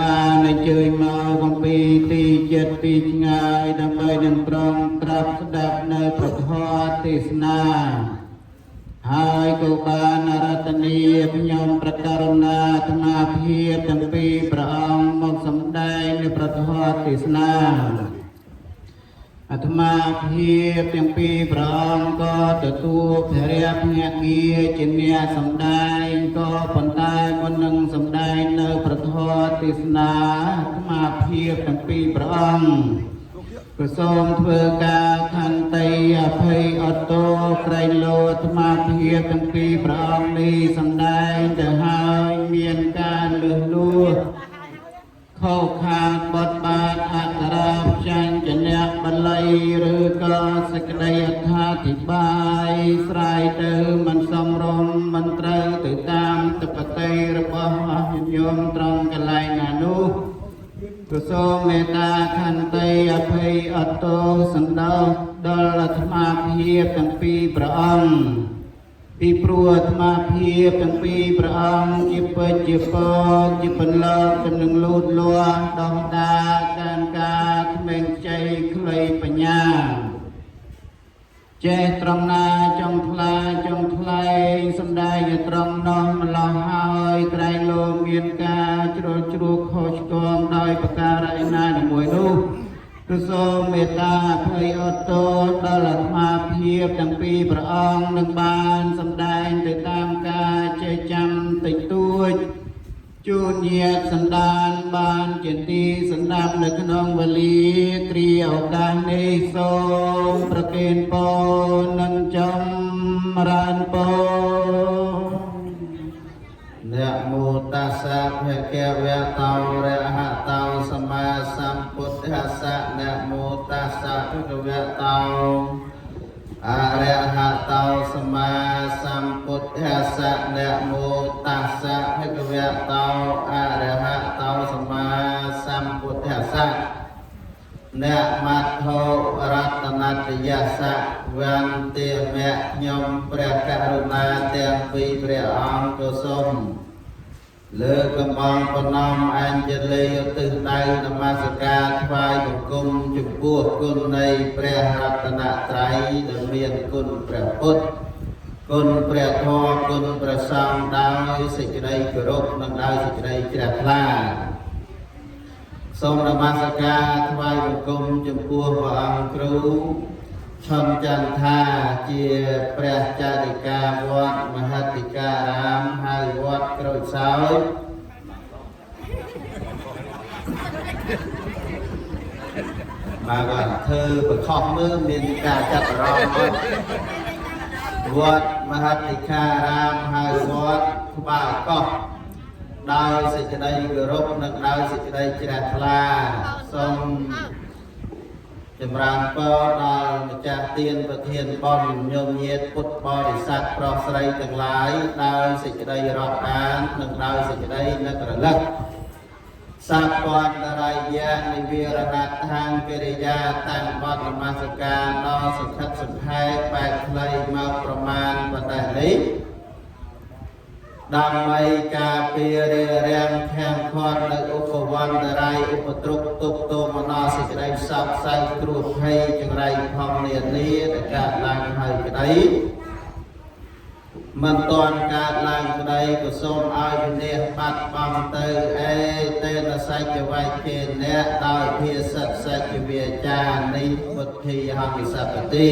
បានអញ្ជើញមកអំពីទីចិត្តទីឆ្ងាយដើម្បីនឹងប្រងត្រាប់ស្ដាប់នៅព្រះធម៌ទេសនាហើយក៏បានរតនីខ្ញុំប្រកាសណាអាត្មាភាពទាំងពីរព្រះអង្គមកសម្ដែងនៅព្រះធម៌ទេសនាអាត្មាភាពទាំងពីរព្រះអង្គក៏ទទួលព្រះរាជភ្នាក់ងារជាអ្នកសម្ដែងក៏ប៉ុន្តែមុននឹងសម្ដែងនៅព្រះធម៌ទេសនាអាត្មាភាពទាំងពីរព្រះអង្គក៏សូមធ្វើការខន្តីអភ័យអត់ទោសក្រែងលោអាត្មាភាពទាំងពីរព្រះអង្គនេះសម្ដែងទៅហើយមានការលឺលួសខុសខាតបត់បានអក្សរាចាញ់ចនៈបល័យឬក៏សេចក្តីអត្ថាធិប្បាយស្រាយទៅមិនសមរម្យមិនត្រូវទៅតាមតបតីរបស់អស់ញោមត្រង់កន្លែងណានោះក៏សូមមេត្តាខន្តីអភ័យអត់ទោសសន្តោសដល់អាត្មាភាពទាំងពីរព្រះអង្គពីព្រោះអាត្មាភាពទាំងពីរព្រះអង្គជាពេជ្រជាពកជាបន្លកទំនឹងលូតលាស់ដោះដាកានការក្មេងជ័យខ្លីបញ្ញាចេះត្រង់ណាចង់ថ្លាចង់ថ្លែងសំដែងឲ្យត្រង់នោះម្លោះហើយក្រែងលោកមានការជ្រុលជ្រួកខុសឆ្គងដោយប្រការណាមួយនោះគឺសូមមេត្តាអភ័យអត់ទោសដល់អាត្មាភាពទាំងពីរព្រះអង្គនឹងបានសម្ដែងទៅតាមការចេះចាំតិចតួចជួនញាតិសន្តានបានជាទីសន្តាប់នៅក្នុងវេលាគ្រាឱកាសនេះសូមប្រគេនពរនិងចម្រើនពរนะโมตัสสะภะคะวะโตอะระหะโตสัมมาสัมพุทธัสสะนะโมตัสสะภะคะวะโตอะระหะโตสัมมาสัมพุทธัสสะนะโมตัสสะภะคะวะโตอะระหะโตสัมมาสัมพุทธัสสะนะมัทโธรัตนัตยัสสะวันเตมะខ្ញុំព្រះករុណាទាំងពីរព្រះអង្គក៏សូមលើកកំបងប្រណម្យអញ្ជលីឧទ្ទិសដៃនមស្ការថ្វាយបង្គំចំពោះគុណនៃព្រះរតនត្រ័យដែលមានគុណព្រះពុទ្ធគុណព្រះធម៌គុណព្រះសង្ឃដោយសេចក្តីគោរពនិងដោយសេចក្តីជ្រះថ្លាសូមនមស្ការថ្វាយបង្គំចំពោះព្រះអង្គគ្រូឆនចន្ទថាជាព្រះចារិកាវត្តមហតិការាមហើយវត្តក្រូចសើចមកគាត់ធ្វើប្រខុសមើលមានការចាប់អារម្មណ៍វត្តមហតិការាមហើយវត្តក្បាលកោះដោយសេចក្តីគោរពនិងដោយសេចក្តីជ្រះថ្លាសូមចម្រើនពរដល់ម្ចាស់ទានប្រធានបនញោមញាតិពុទ្ធបរិស័ទប្រុសស្រីទាំងឡាយដោយសេចក្តីរាប់អាននិងដោយសេចក្តីនឹករលឹកសាពន្តរាយៈនិវិរណដ្ឋានកិរិយាតាំងបទនមស្ការដល់សុខិតសុខែបែបខ្លីមកប្រមាណប៉ុណ្ណេះនេះដើម្បីការពាររារាំងខាំខាត់នៅឧបវន្តរាយឧបទ្រុកទុកទោមនោសេចក្តីសោកសៅគ្រោះភ័យចង្រៃផងនានាដែលកើតឡើងហើយក្តីមិនទាន់កើតឡើងក្តីក៏សូមឲ្យវិនិច្ឆ័យបាត់បង់ទៅអេតេនសច្ចវៃចេអ្នកដោយភាសិតសច្ចវាចានេះពុទ្ធីហង្សពទា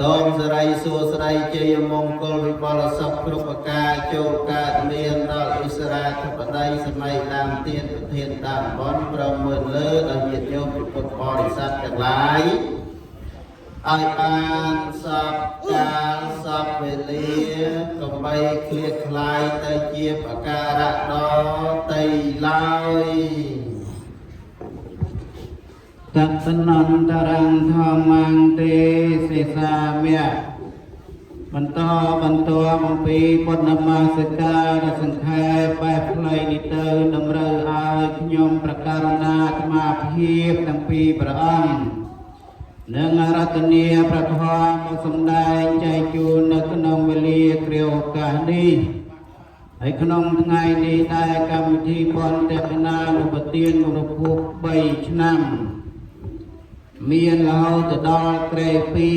សូមសិរីសួស្តីជ័យមង្គលវិបលសុខគ្រប់ប្រការចូលកើតមានដល់ឥស្រាធិបតីសម័យដើមទានប្រធានតាមបនប្រមើលលើដល់ញាតិញោមពុទ្ធបរិស័ទទាំងឡាយឲ្យបានសពកាលសពវេលាកុំបីឃ្លាតខ្លាយទៅជាបការៈដល់ទៅឡើយតសនន្តរងធម្មងទេសេសាមៈបន្តអំពីពុទ្ធនមស្ការសង្ខេបបែបផ្លៃនេះទៅតម្រូវឲ្យខ្ញុំប្រកាសណាអាត្មាភាពទាំងពីរព្រះអង្គនិងរតនីប្រធមមកសម្ដែងចែកជូននៅក្នុងវេលាគ្រាឱកាសនេះ ក ហើយក្នុងថ្ងៃនេះដែរកម្មវិធីបុណ្យតេកណានុប្រទានគម្រប់ខួប3ឆ្នាំមានរហូតដល់ក្រេ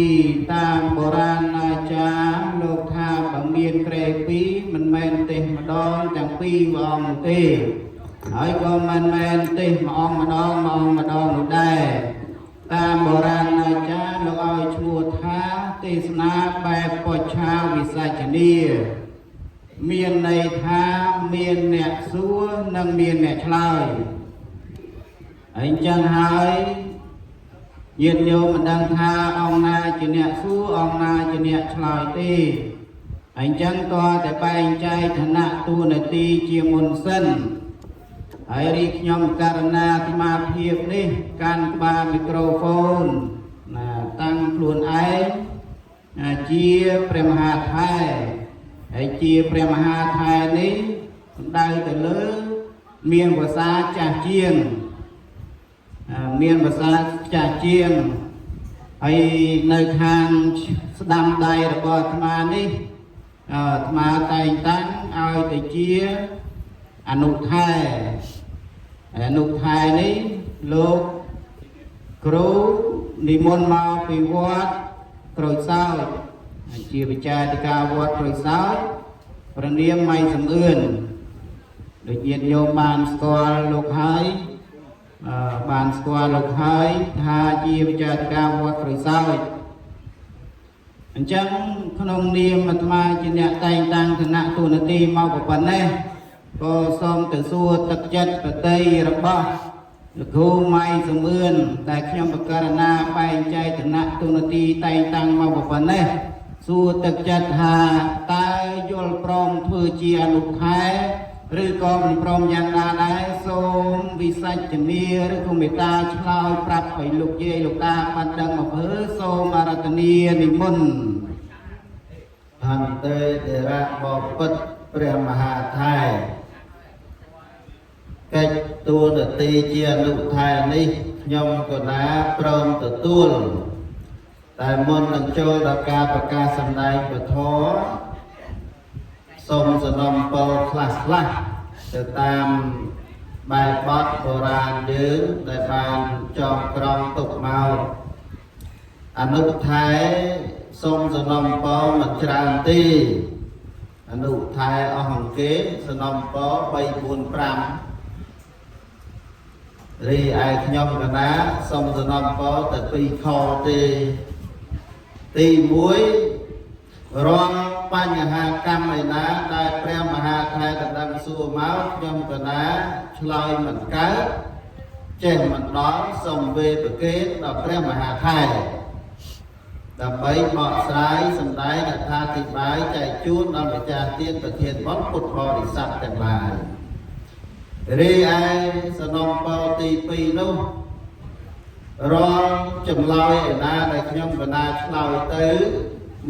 2តាមបុរាណអាចារ្យលោកថាបើមានក្រេ2មិនមែនទេម្ដងទាំងពីរព្រះអង្គទេហើយក៏មិនមែនទេម្ដងនោះដែរតាមបុរាណអាចារ្យលោកឲ្យឈ្មោះថាទេសនាបែបបច្ឆាវិសច្ចនីមានន័យថាមានអ្នកសួរនិងមានអ្នកឆ្លើយអញ្ចឹងហើយញាតិញោមមិនដឹងថាអង្គណាជាអ្នកសួរអង្គណាជាអ្នកឆ្លើយទេអញ្ចឹងក៏តែបែងចែកឋានៈតួនាទីជាមុនសិនហើយរីខ្ញុំករណាអាត្មាភាពនេះកាន់ក្បាលមីក្រូហ្វូនណាតាំងខ្លួនឯងជាព្រះមហាថែហើយជាព្រះមហាថែនេះសំដៅទៅលើមានភាសាចាស់ជាងហើយនៅខាងស្ដាំដៃរបស់អាត្មានេះអាត្មាតែងតាំងឲ្យទៅជាអនុថែនេះលោកគ្រូនិមន្តមកពីវត្តក្រូចសើចជាវិចារធិការវត្តក្រូចសើចព្រះនាមម៉ៃសំអឿនដូចញាតិញោមបានស្គាល់លោកហើយថាជាវិចារធិការវត្តក្រូចសើចអញ្ចឹងក្នុងនាមអាត្មាជាអ្នកតែងតាំងឋានៈតួនាទីមកប៉ុណ្ណេះក៏សូមទៅសួរទឹកចិត្តប្រតិរបស់លោកគ្រូម៉ៃសំអឿនតែខ្ញុំបករណាបែងចែកឋានៈតួនាទីតែងតាំងមកប៉ុណ្ណេះសួរទឹកចិត្តថាតើយល់ព្រមធ្វើជាអនុខែឬក៏មិនព្រមយ៉ាងណាដែរសូមវិសច្ចនីឬក៏មេត្តាឆ្លើយប្រាប់ឲ្យលោកយាយលោកតាបានដឹងអំពើសូមអារាធនានិមន្តអន្តេតិរៈបពិតព្រះមហាថែកិច្ចតួនាទីជាអនុថែនេះខ្ញុំក៏ណាព្រមទទួលតែមុននឹងចូលដល់ការប្រកាសសម្ដែងពធសូមសំណូមពរខ្លះទៅតាមបែបបទបុរាណយើងដែលបានចងក្រងទុកមកអនុថែសូមសំណូមពរមិនច្រើនទេអនុថែអស់អង្គេសំណូមពរ3 4 5រីឯខ្ញុំកណាសូមសំណូមពរតែ2ខទេទី1រាល់បញ្ហាកម្មឯណាដែលព្រះមហាថែកណ្ដឹងសួរមកខ្ញុំកណាឆ្លើយមិនកើតចេះមិនដល់សូមវេប្រកេតដល់ព្រះមហាថែដើម្បីបកស្រាយសម្ដែងអត្ថាធិប្បាយចែកជូនដល់ម្ចាស់ទានប្រធានបុណ្យពុទ្ធបរិស័ទទាំងឡាយរីឯសំណុំពរទី2នោះរាល់ចម្លើយឯណាដែលខ្ញុំកណាឆ្លើយទៅ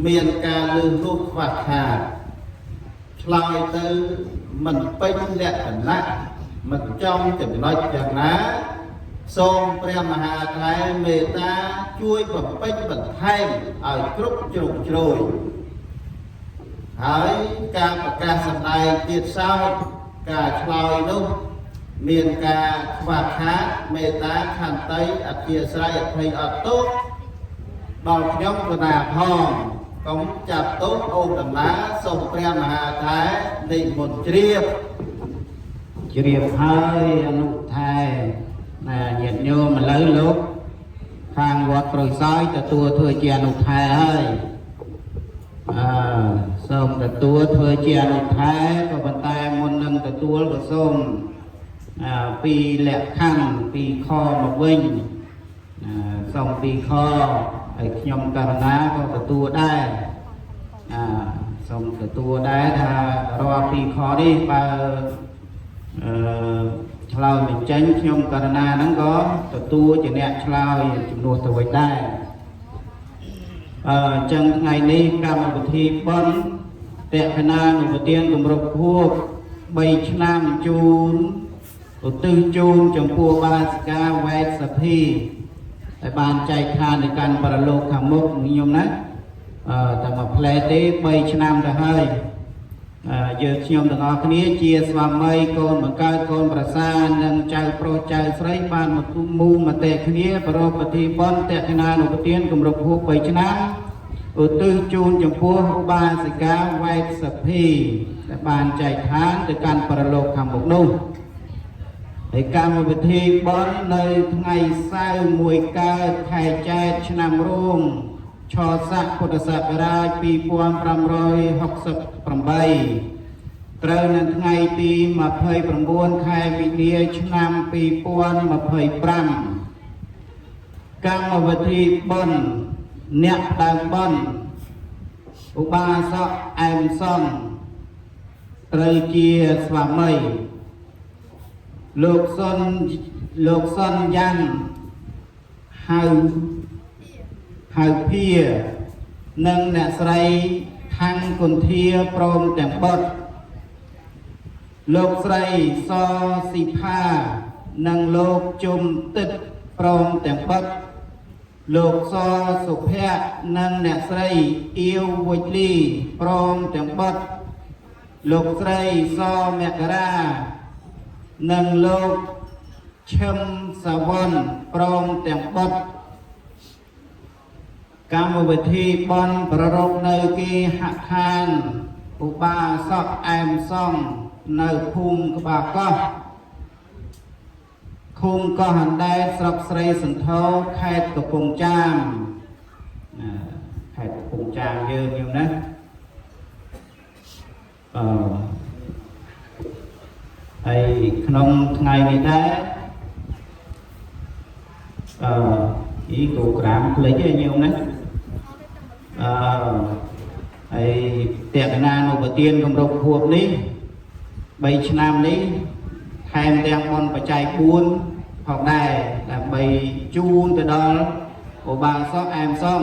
មានការលឺលុះខ្វះខាតឆ្លើយទៅមិនពេញលក្ខណៈមិនចំចំណុចយ៉ាងណាសូមព្រះមហាថែមេត្តាជួយបំពេញបន្ថែមឲ្យគ្រប់ជ្រុងជ្រោយហើយការប្រកាសសម្ដែងទៀតសោតការឆ្លើយនោះមានការខ្វះខាតមេត្តាខន្តីអធិស្ឋានអភ័យអត់ទោសដល់ខ្ញុំកណាផងកុំចាប់ទោសអូនដំណើរសូមព្រះមហាថែនិមន្តជ្រាបហើយអនុថែណាញាតិញោមឥឡូវលោកខាងវត្តក្រូចសើចទទួលធ្វើជាអនុថែហើយសូមទទួលធ្វើជាអនុថែក៏ប៉ុន្តែមុននឹងទទួលក៏សូមពីលក្ខខណ្ឌពីខមកវិញសូមពីខហើយខ្ញុំករណាក៏ទទួលដែរសូមទទួលដែរថារាល់ពីខនេះបើឆ្លើយមិនចេញខ្ញុំករណាហ្នឹងក៏ទទួលជាអ្នកឆ្លើយជំនួសទៅវិញដែរអញ្ចឹងថ្ងៃនេះកម្មវិធីបុណ្យតេកណានុប្រទានគម្រប់ខួប3ឆ្នាំជូនឧទ្ទិសជូនចំពោះបាសិកាវេទសភាដែលបានចែកឋានទៅកាន់បរលោកខាងមុខខ្ញុំណាតែមួយផ្លែទេ3ឆ្នាំទៅហើយ យើងខ្ញុំទាំងអស់គ្នាជាស្វាមីកូនបង្កើតកូនប្រសានិងចៅប្រុសចៅស្រីបានមកមូលមតិគ្នាប្រពៃពិធីបុណ្យតេកណានុប្រទានគម្រប់ហួប3ឆ្នាំឧទ្ទិសជូនចំពោះឧបាសិកាវែកសភាដែលបានចែកឋានទៅកាន់បរលោកខាងមុខនោះហើយកម្មវិធីបុណ្យនៅថ្ងៃសៅរ៍1 កើតខែចែកឆ្នាំរោងឆស័កពុទ្ធសករាជ2568ត្រូវនៅថ្ងៃទី29ខែមីនាឆ្នាំ2025កម្មវិធីបុណ្យអ្នកដើមបុណ្យឧបាសកអែមសំត្រូវជាស្វាមីលោកសុនយ៉ាន់ហៅភានិងអ្នកស្រីខាងគុន្ធាព្រមទាំងបុត្រលោកស្រីសស៊ីផានិងលោកជុំទឹកព្រមទាំងបុត្រលោកសសុភ័ក្រនិងអ្នកស្រីអៀវវុចលីព្រមទាំងបុត្រលោកស្រីសមក្រានិងលោកឈឹមសាវ័នព្រមទាំងបុត្រកម្មវិធីបុណ្យប្រារព្ធនៅគេហដ្ឋានឧបាសកអែមសំនៅភូមិក្បាលកោះឃុំកោះអណ្ដែតស្រុកស្រីសន្ធរខេត្តកំពង់ចាមខេត្តកំពង់ចាមយើងណាហើយក្នុងថ្ងៃនេះដែរគូក្រាមភ្លេចឯញោមណាហើយតេកណានុប្រទានគម្រប់ហួបនេះ3ឆ្នាំនេះថែមទាំងបុណ្យបច្ច័យ4ផងដែរដើម្បីជូនទៅដល់ឧបាសកអែមសំ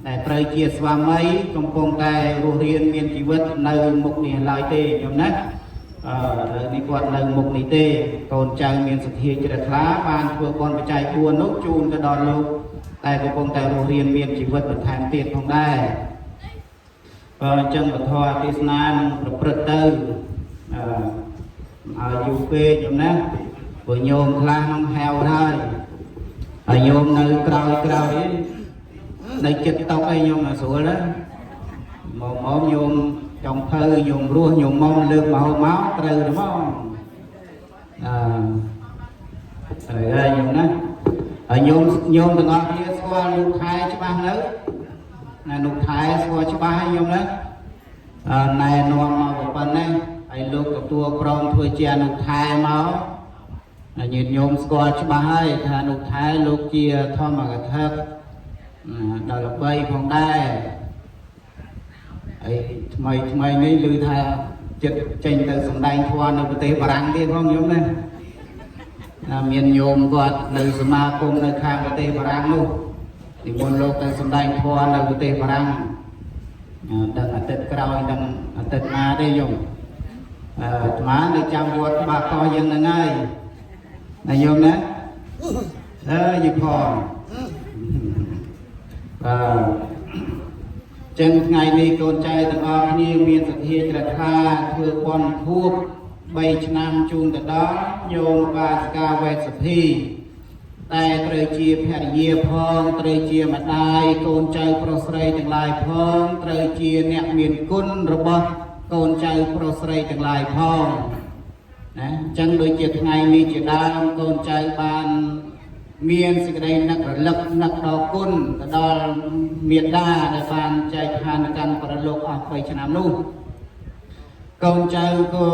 ដែលត្រូវជាស្វាមីកំពុងតែរស់រានមានជីវិតនៅមុខនេះឡើយទេញោមណានេះគាត់នៅមុខនេះទេកូនចៅមានសទ្ធាជ្រះថ្លាបានធ្វើបុណ្យបច្ច័យ4នោះជូនទៅដល់លោកតែកំពុងតែរស់រានមានជីវិតបន្ថែមទៀតផងដែរអញ្ចឹងពធទេសនានឹងប្រព្រឹត្តទៅឲ្យយូរពេកញោមណាព្រោះញោមខ្លះនឹងហៅហើយហើយញោមនៅក្រោយនៅចិត្តតុកអីញោមស្រួលណាមកញោមចង់ធ្វើញោមរស់ញោមមកលើកមកត្រូវហ្មងត្រូវហើយញោមណាហើយញោមទាំងអស់គ្នាស្គាល់លោកខែច្បាស់នៅណាលោកខែស្គាល់ច្បាស់ហើយញោមណាណែនាំមកប៉ុណ្ណេះហើយលោកទទួលព្រមធ្វើជាអនុខែមកញាតិញោមស្គាល់ច្បាស់ហើយថាអនុខែលោកជាធម្មកថាដល់ល្បីផងដែរហើយថ្មីនេះឮថាចិត្តចេញទៅសម្ដែងធម៌នៅប្រទេសបារាំងទៀតផងញោមណាមានញោមគាត់នៅសមាគមនៅខាងប្រទេសបារាំងនោះនិមន្តលោកទៅសម្ដែងធម៌នៅប្រទេសបារាំងដល់អាទិត្យក្រោយដល់អាទិត្យណាទេញោមអាត្មានៅចាំវត្តបាកោយើងហ្នឹងហើយណាញោមណាយីផងចឹងថ្ងៃនេះកូនចៅទាំងអស់គ្នាមានសទ្ធាជ្រះថ្លាធ្វើបុណ្យខួប3ឆ្នាំជូនទៅដល់ញោមបាសិកាវេសភាតែត្រូវជាភរិយាផងត្រូវជាម្ដាយកូនចៅប្រុសស្រីទាំងឡាយផងត្រូវជាអ្នកមានគុណរបស់កូនចៅប្រុសស្រីទាំងឡាយផងណាអញ្ចឹងដូចជាថ្ងៃនេះជាដើមកូនចៅបានមានសេចក្តីនឹករលឹកនឹកដល់គុណទៅដល់មេដាដែលបានចែកឋានកាន់ប្រលោកអស់3ឆ្នាំនោះកូនចៅក៏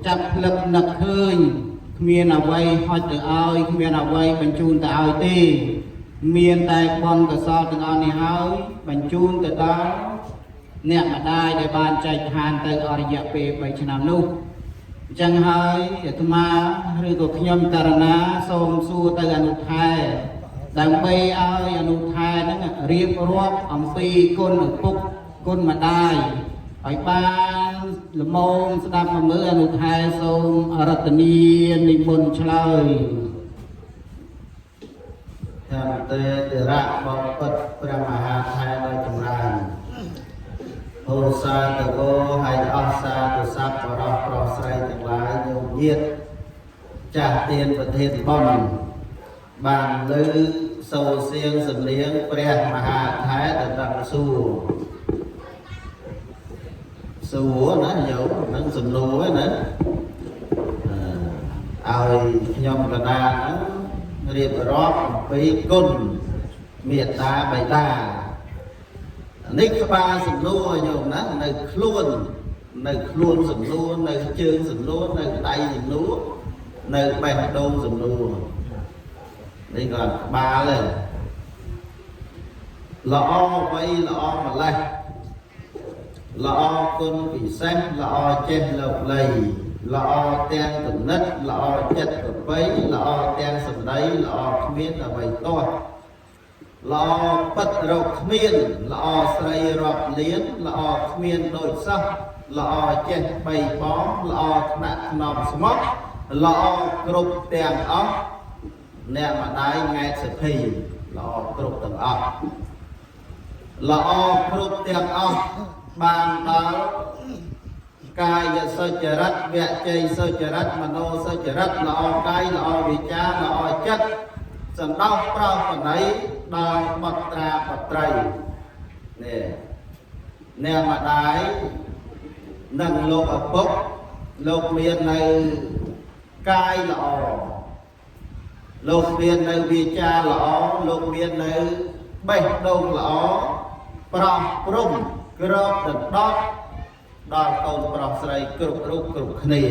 ចាប់ភ្លឹកនឹកឃើញគ្មានអ្វីហុចទៅឲ្យគ្មានអ្វីបញ្ជូនទៅឲ្យទេមានតែបុណ្យកុសលទាំងអស់នេះហើយបញ្ជូនទៅដល់អ្នកម្ដាយដែលបានចែកឋានទៅអស់រយៈពេល3ឆ្នាំនោះអញ្ចឹងហើយអាត្មាឬក៏ខ្ញុំករណាសូមសួរទៅអនុថែដើម្បីឲ្យអនុថែហ្នឹងរៀបរាប់អំពីគុណឪពុកគុណម្ដាយឲ្យបានល្មមស្ដាប់មកមើលអនុថែសូមរតនីនិមន្តឆ្លើយតាមទេរៈបពុតព្រះមហាថែដោយចម្រើន ហូសាទៅអូហើយអស់សាទៅសັບបរោះប្រុសស្រីទាំងឡាយញោមញាតិចាស់ទានប្រធានបុណ្យបានលើសូរសៀងសំលៀងព្រះមហាថេរដល់ដឹងសួរណាញោមនឹងសំណួរណាឲ្យខ្ញុំកណាហ្នឹងរៀបរាប់អំពីគុណមេត្តាបិតានេះក្បាលសំណួរញោមណានៅខ្លួនសំណួរនៅជើងសំណួរនៅដៃសំណួរនៅបេះដូងសំណួរនេះក៏ក្បាលដែរល្អអ្វីល្អម្លេះល្អគុណពិសេសល្អចេះលោកលៃល្អទាំងគណិតល្អចិត្តប្រពៃល្អទាំងសម្ដីល្អគ្មានអ្វីទាស់ល្អពិតរកគ្មានល្អស្រីរាប់លានល្អគ្មានដូចសោះល្អចេះបីបងល្អថ្នាក់ថ្នមស្មោះល្អគ្រប់ទាំងអស់អ្នកម្ដាយងែតសុភីល្អគ្រប់ទាំងអស់ល្អគ្រប់ទាំងអស់បានដល់កាយសុចរិតវចីសុចរិតមនោសុចរិតល្អកាយល្អវិចារល្អចិត្តសន្តោសប្រោសបណៃដល់បត្រាបត្រីនេះអ្នកម្ដាយនិងលោកឪពុកលោកមាននៅកាយល្អលោកមាននៅវិចារល្អលោកមាននៅបេះដូងល្អប្រោះព្រំក្របដណ្ដប់ដល់កូនប្រុសស្រីគ្រប់រូបគ្រប់គ្នា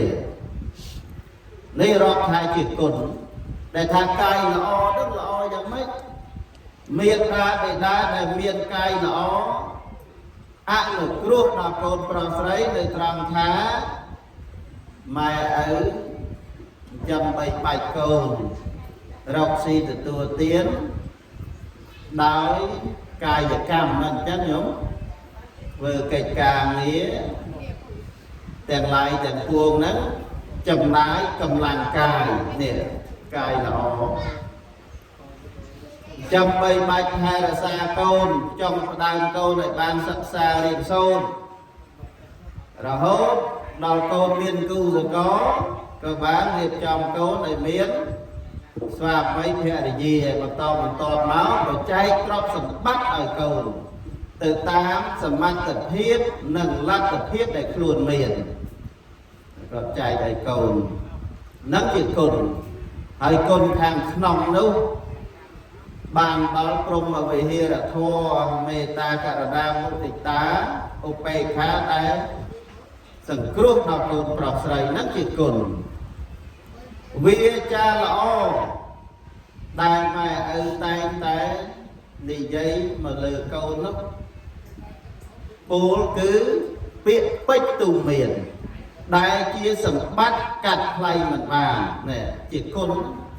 នេះរាប់ថាជាគុណដែលថាកាយល្អនឹងល្អយ៉ាងម៉េចមេត្តាបិតាដែលមានកាយល្អអនុគ្រោះដល់កូនប្រុសស្រីនៅត្រង់ថាម៉ែឪចាំបីបាច់កូនរកស៊ីទទួលទានដោយកាយកម្មមិនអញ្ចឹងញោមធ្វើកិច្ចការងារទាំងឡាយទាំងពួងហ្នឹងចំណាយកម្លាំងកាយនេះកាយល្អចាំបីបាច់ថែរក្សាកូនចង់ផ្ដើមកូនឲ្យបានសិក្សារៀនសូត្ររហូតដល់កូនមានគូសកលក៏បានរៀបចំកូនឲ្យមានស្វាមីភរិយាឲ្យបន្តមកបច្ច័យទ្រព្យសម្បត្តិឲ្យកូនទៅតាមសមត្ថភាពនិងលទ្ធភាពដែលខ្លួនមានក៏ចែកឲ្យកូននឹងជាគុណហើយគុណខាងក្នុងនោះបានដល់ព្រមវិហារធម៌មេត្តាករុណាមុទិតាឧបេក្ខាដែលសង្គ្រោះដល់កូនប្រុសស្រីនឹងជាគុណវាចាល្អដែលម៉ែឪតែងតែនិយាយមកលើកូននោះពោលគឺពាក្យពេចន៍ទូមានដែលជាសម្បត្តិកាត់ថ្លៃមិនបាននេះជាគុណ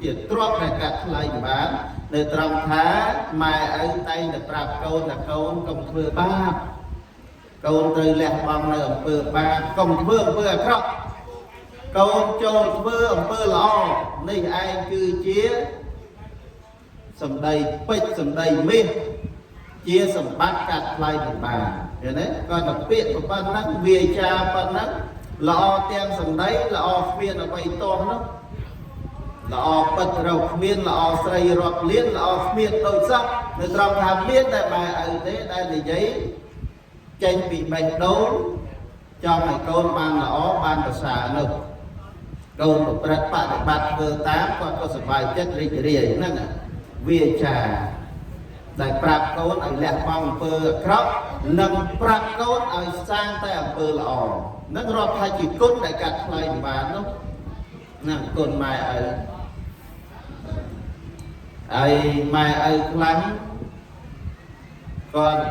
ជាទ្រព្យដែលកាត់ថ្លៃមិនបាននៅត្រង់ថាម៉ែឪតែងតែប្រាប់កូនថាកូនកុំធ្វើបាបកូនត្រូវលះបង់នៅអំពើបាបកុំធ្វើអំពើអាក្រក់កូនចូលធ្វើអំពើល្អនេះឯងគឺជាសម្ដីពេចន៍សម្ដីមាសជាសម្បត្តិកាត់ថ្លៃមិនបានឃើញទេគាត់ទៅពាក្យប៉ុណ្ណឹងវាចាប៉ុណ្ណឹងល្អទាំងសម្ដីល្អគ្មានអ្វីតោះនោះល្អពិតរកគ្មានល្អស្រីរាប់លានល្អគ្មានដូចសោះនៅត្រង់ថាមានតែម៉ែឪទេដែលនិយាយចេញពីបេះដូងចង់ឲ្យកូនបានល្អបានប្រសើរនោះកូនប្រព្រឹត្តបប្រតិបត្តិធ្វើតាមគាត់ក៏សប្បាយចិត្តរីករាយហ្នឹងវាចាដែលប្រាប់កូនឲ្យលះបង់អំពើអាក្រក់និងប្រាប់កូនឲ្យសាងតែអំពើល្អនឹងរាប់ថាជាគុណដែលកាត់ថ្លៃមិនបាននោះណាគុណម៉ែឪហើយម៉ែឪខ្លាំងគាត់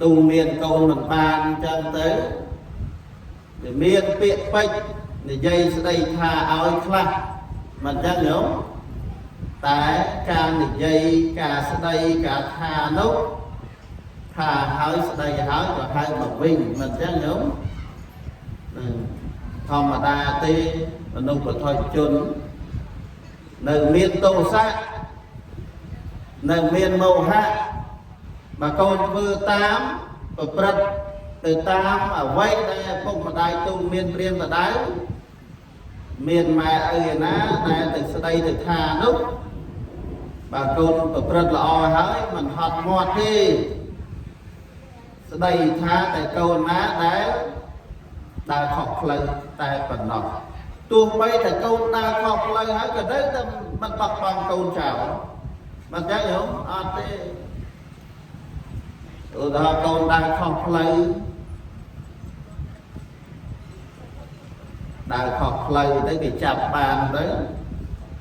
ទូមានកូនមិនបានអញ្ចឹងទៅវាមានពាក្យពេចន៍និយាយស្ដីថាឲ្យខ្លះមិនអញ្ចឹងញោមតែការនិយាយការស្ដីការថានោះថាហើយស្ដីហើយក៏ហៅមកវិញមិនអញ្ចឹងញោមធម្មតាទេមនុស្សពុទ្ធជននៅមានទោសៈនៅមានមោហៈបើកូនធ្វើតាមប្រព្រឹត្ត từ tam ở vậy đây không mà đại tu miền riêng là đáy miền mà ơi ná đây từ đây từ thà lúc bà con rất là o hỡi mình hot ngọt đi đây tha tại câu ná đá đa khóc lời tại phần nọ tuôn bay tại câu đa khóc lời hỡi cái đấy tâm mình bật bằng câu chào mình chắc hiểu không từ đó câu đa khóc lời đa khóc lời tới cái chạp bàn đấy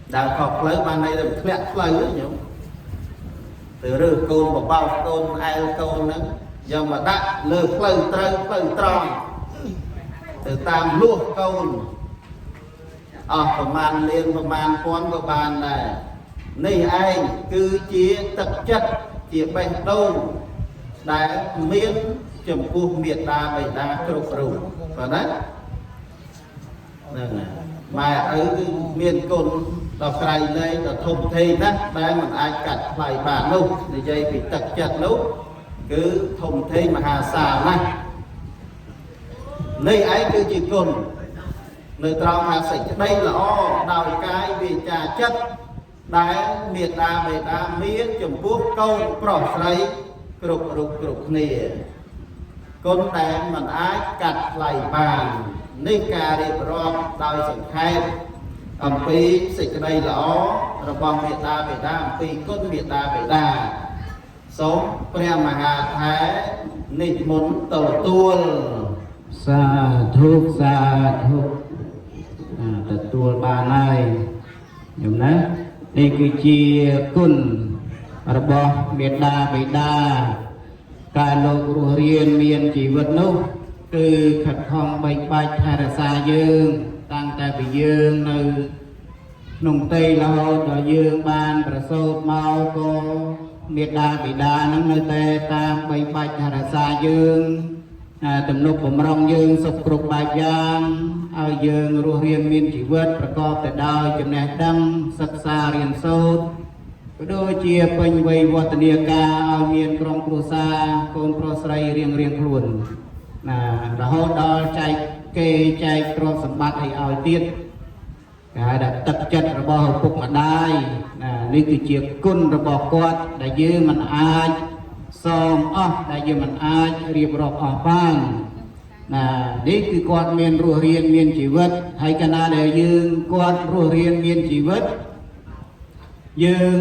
đa khóc lời bàn này là lẹt lời đấy nhỉ từ rư côn một bao côn ai côn nữa giờ mà đã lơ phơi tròn từ tam luộc cônประมาณliênประมาณpon của bàn này này anh cứ chia tập chất chia bánh đôn đã miên chấm cuộc miệt đa bày đa trục rủ và đấy mà ở miền cồn đọc cây đây là thông thi đó đây mình ai cắt phải bàn luôn thì dây bị tập chặt lúc cứ thông thi mà hà xà này nơi ấy cứ chỉ cồn nơi trao hà sạch đây là o đào cái vì trà chất đá miệt đa bề đa miết chấm quốc câu bỏ lấy rục nè con tèm mình ai cắt lại bàn nơi cà điệp rọt đào sạch khen phí sạch đây là o rồi bom miệt đa bề đa phí con miệt đa bề đa sống pre mà hà thái nịch muốn tàu tuôn sa thúc tuôn ba này nhầm nè đâyคือ chia គុណរបស់មេដាបិតាការលោករស់រៀនមានជីវិតនោះគឺខិតខំបែកបាច់ថែរក្សាយើងតាំងតែពីយើងនៅក្នុងផ្ទៃរហូតដល់យើងបានប្រសូតមកក៏មេដាបិតានឹងនៅតែតាមបែកបាច់ថែរក្សាយើងទំនុកបំរុងយើងសុខគ្រប់បែបយ៉ាងឲ្យយើងរស់រានមានជីវិតប្រកបទៅដោយចំណេះដឹងសិក្សារៀនសូត្រក៏ដូចជាពេញវ័យវឌ្ឍនាការឲ្យមានក្រុមគ្រួសារកូនប្រុសស្រីរៀងខ្លួនរហូតដល់ចែកគេចែកទ្រព្យសម្បត្តិឲ្យទៀតគេហៅថាទឹកចិត្តរបស់ឪពុកម្ដាយនេះគឺជាគុណរបស់គាត់ដែលយើងមិនអាចសូមអស់ដែលយើងមិនអាចរៀបរាប់អស់បាននេះគឺគាត់មានរស់រានមានជីវិតហើយកាលណាដែលយើងគាត់រស់រានមានជីវិតយើង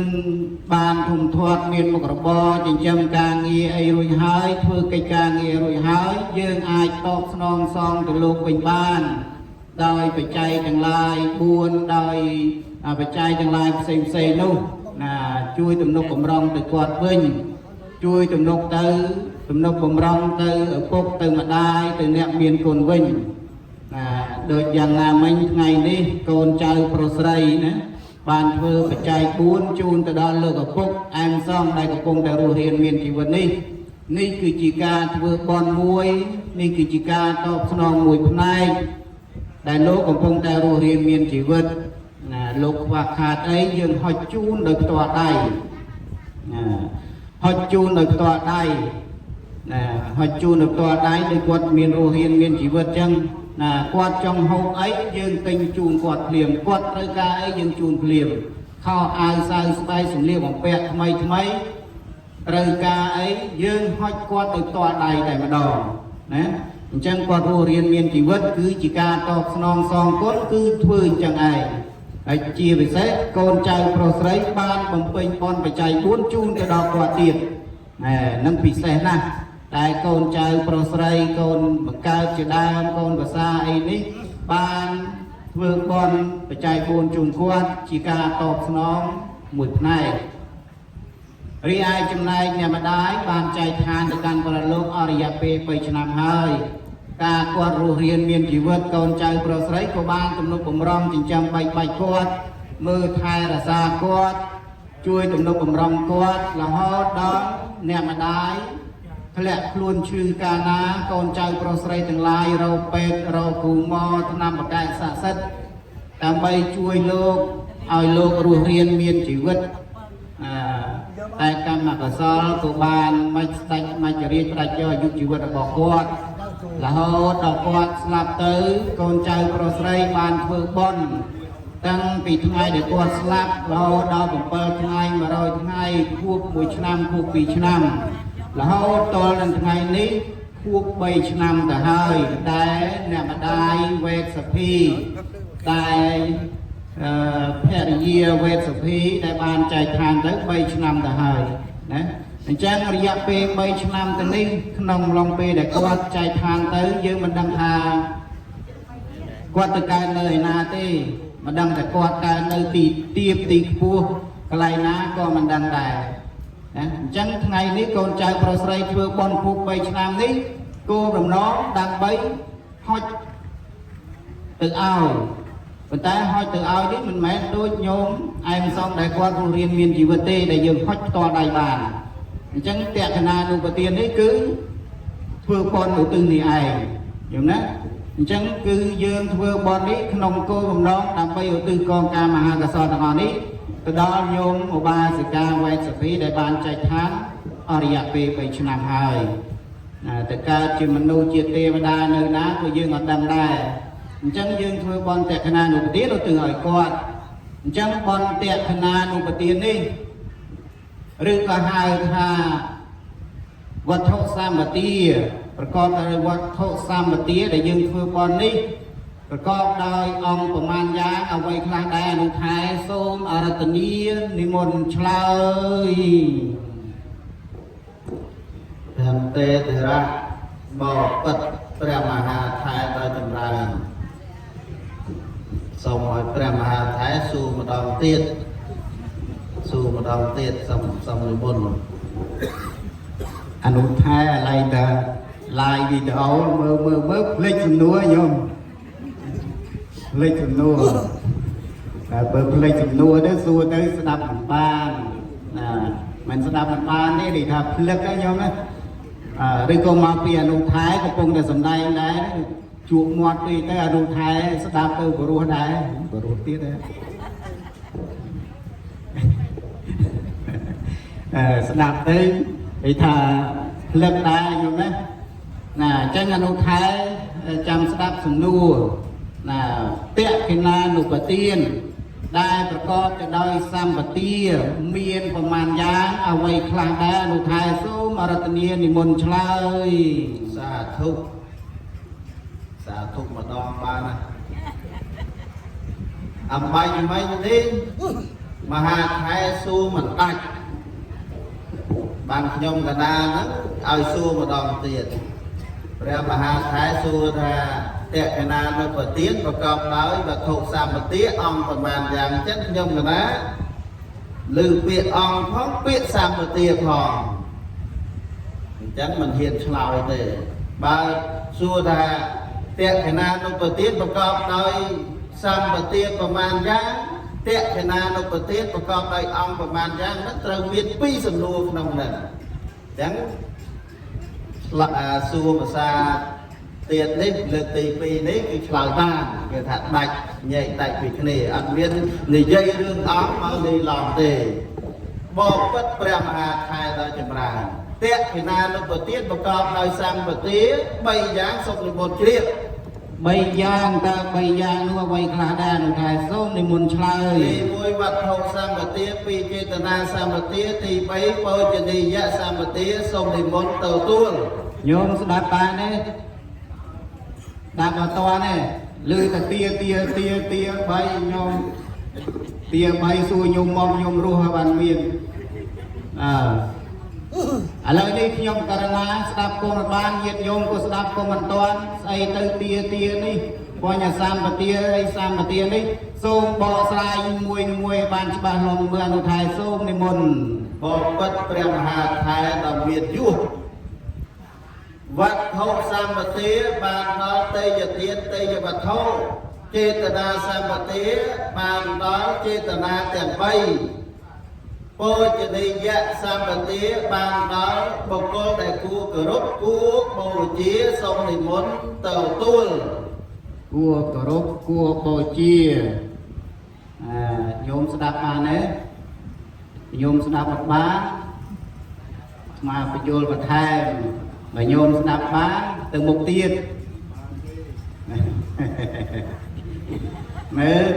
បានធំធាត់មានមុខរបរចិញ្ចឹមការងារអីរួចហើយធ្វើកិច្ចការងាររួចហើយយើងអាចតបស្នងសងទៅលោកវិញបានដោយបច្ច័យទាំងឡាយ4ដោយបច្ច័យទាំងឡាយផ្សេងនោះជួយទំនុកបំរុងទៅគាត់វិញជួយទំនុកបំរុងទៅឪពុកទៅម្ដាយទៅអ្នកមានគុណវិញដូចយ៉ាងណាមិញថ្ងៃនេះកូនចៅប្រុសស្រីណាបានធ្វើបច្ច័យ4ជូនទៅដល់លោកឪពុកអែមសងដែលកំពុងតែរស់រានមានជីវិតនេះគឺជាការធ្វើបន់មួយនេះគឺជាការតបស្នងមួយផ្នែកដែលលោកកំពុងតែរស់រានមានជីវិតលោកខ្វះខាតអីយើងហុចជូនដោយផ្ទាល់ដៃហុចជូនដោយផ្ទាល់ដៃហុចជូនដោយផ្ទាល់ដៃដូចគាត់មានរស់រានមានជីវិតចឹងគាត់ចង់ហូបអីយើងទិញជូនគាត់ភ្លាមគាត់ត្រូវការអីយើងជូនភ្លាមខោអាវសៅស្បែកសម្លៀកបំពាក់ថ្មីត្រូវការអីយើងហុចគាត់ដោយផ្ទាល់ដៃតែម្ដងណាអញ្ចឹងគាត់រស់រានមានជីវិតគឺជាការតបស្នងសងគុណគឺធ្វើអញ្ចឹងឯងហើយជាពិសេសកូនចៅប្រុសស្រីបានបំពេញបន់បច្ច័យ4ជូនទៅដល់គាត់ទៀតនឹងពិសេសណាស់តែកូនចៅប្រុសស្រីកូនបង្កើតជាដើមកូនភាសាអីនេះបានធ្វើបន់បច្ច័យ4ជូនគាត់ជាការតបស្នងមួយផ្នែករីឯចំណែកអ្នកម្ដាយបានចែកឋានទៅកាន់ប្រលោកអរិយពេល3ឆ្នាំហើយការគាត់រស់រានមានជីវិតកូនចៅប្រុសស្រីក៏បានទំនុកបំរុងចិញ្ចឹមបែកបាច់គាត់មើលថែរក្សាគាត់ជួយទំនុកបំរុងគាត់រហូតដល់អ្នកម្ដាយធ្លាក់ខ្លួនឈឺកាលណាកូនចៅប្រុសស្រីទាំងឡាយរកពេទ្យរកគ្រូម៉ោថ្នាំបកែស័ក្តិសិទ្ធិដើម្បីជួយលោកឲ្យលោករស់រានមានជីវិតតែកម្មកុសលក៏បានមិនស្ដេចមិនរាជផ្ដាច់យកអាយុជីវិតរបស់គាត់ រហូតដល់គាត់ស្លាប់ទៅកូនចៅប្រុសស្រីបានធ្វើបុណ្យតាំងពីថ្ងៃដែលគាត់ស្លាប់រហូតដល់7ថ្ងៃ100ថ្ងៃខួប1ឆ្នាំខួប2ឆ្នាំរហូតដល់ដល់ថ្ងៃនេះខួប3ឆ្នាំទៅហើយតែអ្នកម្ដាយវេទសភីតែភរិយាវេទសភីដែលបានចែកឋានទៅ3ឆ្នាំទៅហើយណាអញ្ចឹងរយៈពេល3ឆ្នាំទៅនេះក្នុងឡុងពេលដែលគាត់ចែកឋានទៅយើងមិនដឹងថាគាត់ទៅកើតនៅឯណាទេមិនដឹងតែគាត់កើតនៅទីទាបទីខ្ពស់កន្លែងណាក៏មិនដឹងដែរណាអញ្ចឹងថ្ងៃនេះកូនចៅប្រុសស្រីធ្វើបុណ្យខួប3ឆ្នាំនេះគោលបំណងដើម្បីហុចទៅឲ្យប៉ុន្តែហុចទៅឲ្យនេះមិនមែនដូចញោមឯមសំដែលគាត់រស់រៀនមានជីវិតទេដែលយើងហុចផ្ទាល់ដៃបានអញ្ចឹងតក្កណានុបទាននេះគឺធ្វើបុណ្យឧទ្ទិសនេះឯងយល់ណាអញ្ចឹងគឺយើងធ្វើបុណ្យនេះក្នុងគោលបំណងដើម្បីឧទ្ទិសកងការមហាកុសលទាំងអស់នេះទៅដល់ញោមឧបាសិកាវេទសភីដែលបានចែកឋានអរិយពេល3ឆ្នាំហើយតែកើតជាមនុស្សជាទេវតានៅណាក៏យើងអត់ដឹងដែរអញ្ចឹងយើងធ្វើបុណ្យតក្កណានុបទានឧទ្ទិសឲ្យគាត់អញ្ចឹងបុណ្យតក្កណានុបទាននេះឬក៏ហៅថាវត្ថុសម្បទាប្រកបដោយវត្ថុសម្បទាដែលយើងធ្វើបុណ្យនេះប្រកបដោយអង្គប្រមាណយ៉ាងអ្វីខ្លះដែរអនុថែសូមអរតនីនិមន្តឆ្លើយភន្ទេធរៈបបិទ្ធព្រះមហាថែដោយចម្រើនសូមឲ្យព្រះមហាថែសួរម្ដងទៀតសូមនិមន្តអនុថែឥឡូវតាlive វីដេអូមើលភ្លេចសំណួរញោមភ្លេចសំណួរតែបើភ្លេចសំណួរទៅសួរទៅស្ដាប់មិនបានណាមិនស្ដាប់មិនបានទេនិយាយថាភ្លេចហ្នឹងញោមណាឬក៏មកពីអនុថែកំពុងតែសំដែងដែរជួបមាត់ពេកទៅអនុថែស្ដាប់ទៅបរោះដែរបរោះទៀតដែរស្ដាប់ទៅនិយាយថាភ្លេចដែរញោមណាណាអញ្ចឹងអនុថែចាំស្ដាប់សំណួរណាតក្កណានុបទានដែលប្រកបទៅដោយសម្បទាមានប្រមាណយ៉ាងអ្វីខ្លះដែរអនុថែសូមអរតនីនិមន្តឆ្លើយសាធុម្ដងបានណាអំបញ្ញមិញនេះមហាថែសួរមិនដាច់បានខ្ញុំកណាហ្នឹងឲ្យសួរម្ដងទៀតព្រះមហាថែសួរថាតក្កណានុបទានប្រកបដោយវត្ថុសម្បទាអង្គប្រមាណយ៉ាងចឹងខ្ញុំកណាឮពាក្យអង្គផងពាក្យសម្បទាផងអញ្ចឹងមិនហ៊ានឆ្លើយទេបើសួរថាតក្កណានុបទានប្រកបដោយសម្បទាប្រមាណយ៉ាងតក្កណានុបទានប្រកបដោយអង្គប្រមាណយ៉ាងហ្នឹងត្រូវមាន2សំណួរក្នុងហ្នឹងអញ្ចឹងសួរភាសាទៀតនេះលើកទី2នេះគឺឆ្លើយបានគេថាដាច់ញែកដាច់ពីគ្នាអត់មាននិយាយរឿងអង្គមកនិយាយឡំទេបបិទ្ធព្រះមហាថែដោយចម្រើនតក្កណានុបទានប្រកបដោយសម្បទា3យ៉ាងសូមនិមន្តជ្រាប3យ៉ាងតើ3យ៉ាងនោះអ្វីខ្លះដែរនោះថាសូមនិមន្តឆ្លើយទី1វត្ថុសម្បទា2ចេតនាសម្បទាទី3បោជនីយសម្បទាសូមនិមន្តទៅទួលញោមស្ដាប់បានទេដាក់អត់តទេឮតែទា3ញោមទា3សួរញោមមកញោមរស់ហើយបានមានឥឡូវនេះខ្ញុំករណាស្ដាប់គុំបានញាតិញោមក៏ស្ដាប់គុំមិនតាន់ស្អីទៅទានេះបញ្ញសម្បទាអីសម្បទានេះសូមបកស្រាយមួយបានច្បាស់លាស់មើលអនុថែសូមនិមន្តបបិទ្ធព្រះមហាថែដ៏មានយុះវត្ថុសម្បទាបានដល់ទេយទានទេយវត្ថុចេតនាសម្បទាបានដល់ចេតនាទាំង3ពោជនីយសម្បទាបានដល់បុគ្គលដែលគួរគោរពគួរបូជាសូមនិមន្តទៅទួលគួរគោរពគួរបូជាញោមស្ដាប់បានទេញោមស្ដាប់អត់បានស្មាបញ្យល់បន្ថែមបើញោមស្ដាប់បាន từ một tiên mới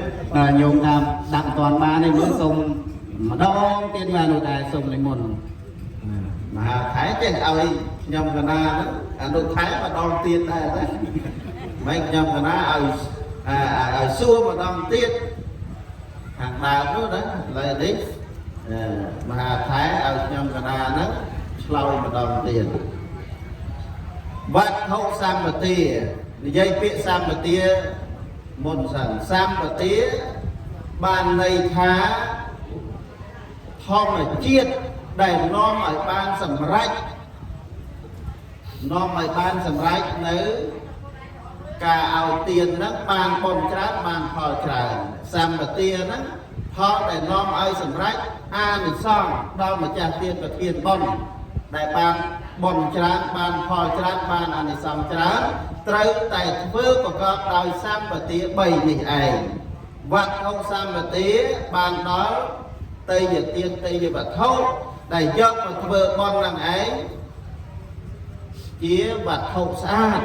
nhung tham đặng toàn ba này mới xong mà đo tiên mà nội đại xong lại một mà thái chứ ơi nhầm cái na đó nội thái mà đo tiên đây đấy mấy nhầm cái na ở xua mà đo tiên hàng nào đó đấy là đấy mà thái ở nhầm cái na đó lâu mà đo tiền vắt hậu sang mà tia dây phía sang mà tia một sản sang mà tia ban này thá thom mà chiết đầy non ở ban sầm rách non ở ban sầm rách nếu cả ao tiền nó ban bom trát ban phò trà sang mà tia nó họ để non ở sầm rách mình xong đâu mà trả tiền và tiền bom đại ban bom trát ban phò trát ban này xong trát trời tại vơ của con đòi sang và tía bầy này ấy vật không sang và tía ban đó tây giờ tiên tây giờ vật thâu đại dốc và vợ con làm ấy chia vật thâu xa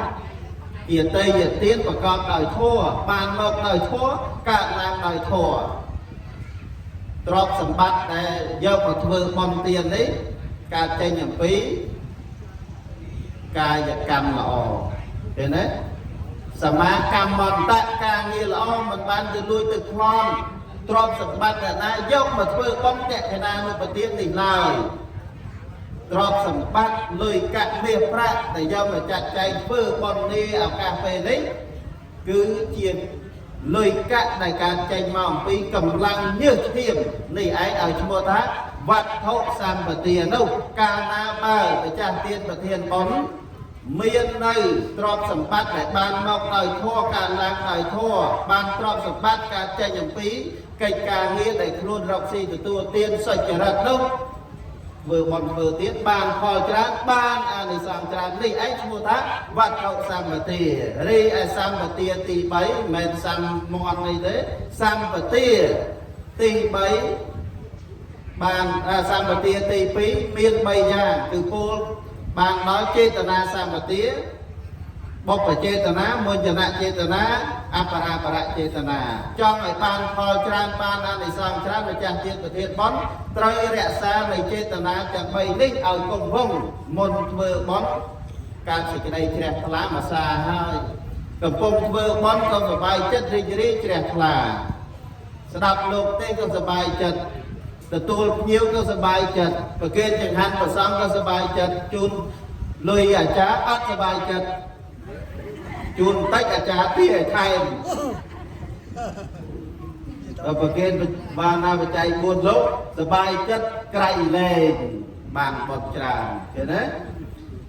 kia tây giờ tiên của con đòi thua ban một đòi thua cả làm đòi thua trọc sầm bát để dốc và vợ con tiền đấy cả trên nhà phí cả giờ cầm lọ thế đấy sầm má cầm mòn tạ càng nhiều lo mình ban từ lui từ con trộm sầm bát là na dốc mà phơi bóng đẹp thế nào mà tiếng thì lời trộm sầm bát lời cạn bia prạ để do mà chặt cháy phơi con đi ở cà phê đấy cứ chiên lời cạn này càng tranh mỏng vì cầm lăng như thiềm này ấy ở chùa thác vặt thọ sam và tiền đâu ca na ba để trả tiền và tiền bóng miền này trọp sầm bát để ban mọc đời thua cả làng đời thua ban trọp sầm bát cả chạy nhầm phí cây cà nghĩa để luôn rọc xì từ tua tiên sạch trở ra đâu vừa bọn vừa tiết ban khỏi trán ban này sang trán đi ấy mua thác vặt thọ sam và tiền đi sam và tiền tỷ bấy men sam mòn này đấy sam và tiền tỷ bấy ban sam và tiền tỷ phí miền bay nhà từ cô bạn nói chế tà na sa mà tía bốc phải chế tà ná môn chà nạ chế tà ná apara chế tà na cho người ban phò tràn ban ăn này sang tràn để chàng tiên và thiên bón trời rẽ xa này chế tà na chẳng bay linh ở cùng vùng môn vơ bón càng sự cái đây trẻ lá mà xa hai cầm cùng vơ bón không phải bay chất rì trẻ là sẽ đọc lục tên không phải bay chấtแต่ตัวnhiềuก็สบายจัดประเกณฑ์จังหันประซ้ำก็สบายจัดจุนเลยอาจารย์อัดสบายจัดจุนตักอาจารย์ที่ไทยแต่ประเกณฑ์บางนาใจบุญลบสบายจัดไกลเลยบางบทจางเห็นไหม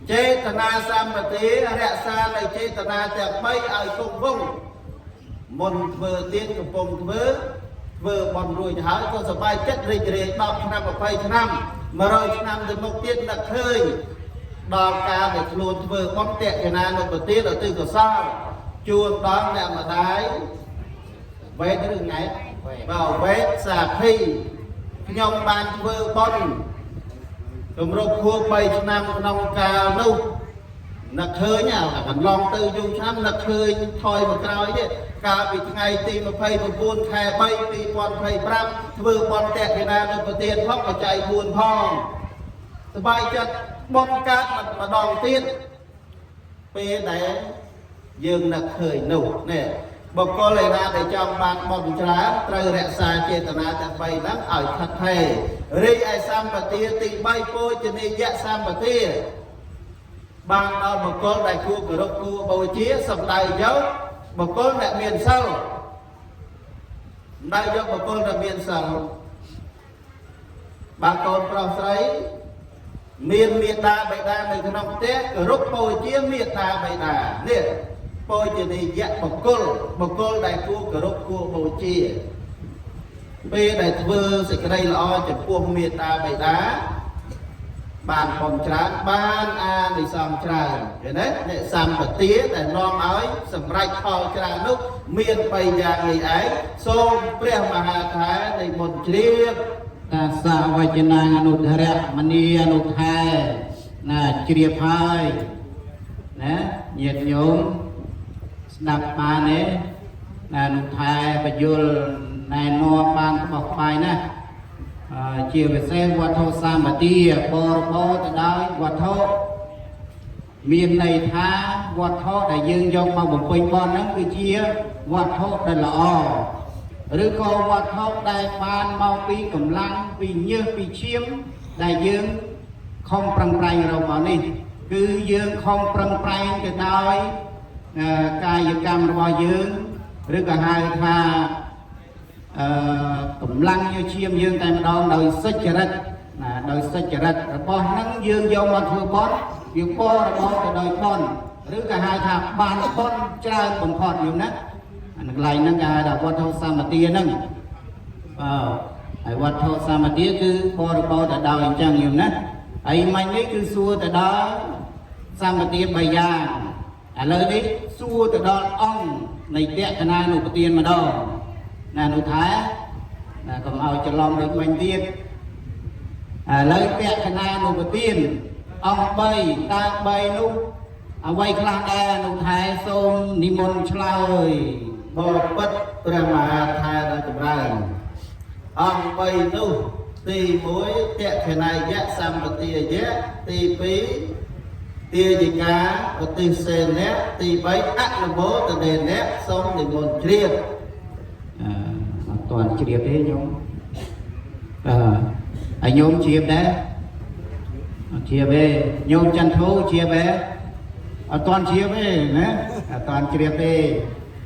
เจตนาสามปฏิเรศาในเจตนาจะไม่เอาคงวงมนเบอร์เตียนกับปงเบอร์vừa bọn rồi hái có sờ bay chất rì rì đọc năm và phây năm mà rồi năm từ một tiết đặc hơi đo ca để luôn vừa bóng tẹt cái nào một tiết ở từ cửa sau chuồn đón nè mà đái vé cái đường này vào vé xà phi nhông ban vừa bóng cùng rô khua bay năm nông ca lâu nặc hơi nhá là còn lòng tư dung năm nặc hơi thôi một cái chứ cả bị ngày tìm mà phây một buôn khe bay đi con phây pram vừa con tẹt cái nào được tiền phóc mà chạy buồn phong sờ bay chặt bom cát mà đòn tiền pe đấy dương nặc hơi nổ nè bọc co lại ra để cho bạn bom trá trời rẽ xa trên tận na tận bay lắm ở thật thề ri ai sam và tia tị bay cô cho nên dạ sam và tia ban đó một con đại cua của đốc cua bầu chia sầm đại dấu một con đại miền sau đại dấu một con đại miền sau bà con pro sấy miền miền đa bày đa này cái nông tết của đốc bầu chia miền đa bày đa nè bầu cho nên dạ một con đại cua của đốc cua bầu chia bây đại vừa sẽ cái đây là o cho cua miền đa bày đá bàn phòng trán ban a để xong tràn thế đấy để xong và tía để non nói sầm rạch kho tràn lúc miền bay nhà người ấy xôm pre mà hà thái để một chiếc ta sa vajana anudhara mani anudhai na chiếp hai nè nhiệt nhôm đập bàn đấy là nụ thai và dul này no bàn bọc bài nè chiều về xe qua thô sa mà tia bò từ đó qua thô miền này tha qua thô đại dương dòng mà một bình bon nó cứ chia qua thô đây là o rồi có qua thô đại bàn mau pi cầm lăng pi như pi chiếm đại dương không prang prai rồi mà đi cứ dương không prang prai cái đói cài cam rồi dương rồi cả hai tha cầm lăng như chiêm dương tại đòn đời sách chật đời sách chật bon nắng dương dòng mà thừa bón việc bo là bon từ đời con rồi cả hai thà bàn con trai còn còn nhiều nát lại nâng cả đã qua thâu sa mà tia nâng ai qua thâu sa mà tia cứ bo từ đời chẳng nhiều nát ai mình ấy cứ xua từ đó sa mà tia bày ra lời đấy xua từ đó ong này tẹt cái na nụ tiền mà đâu là nụ thái là còn ao cho lòng được mình tiền lấy tẹt cái na nụ tiền ông bay ta bay nụ bay khang đa nụ thái xôm ni môn chlơi bồ bất prama thai đã chụp ra ông bay nụ tì muối tẹt cái này giá sam và tia giá tì phí tia gì cả và tì sen nét tì bấy ác là bố từ đền nét xong thì môn triệt toàn triệt đấy nhóm anh nhóm triệt đấy chia về nhôm chân thấu chia về toàn chia về nè toàn chia về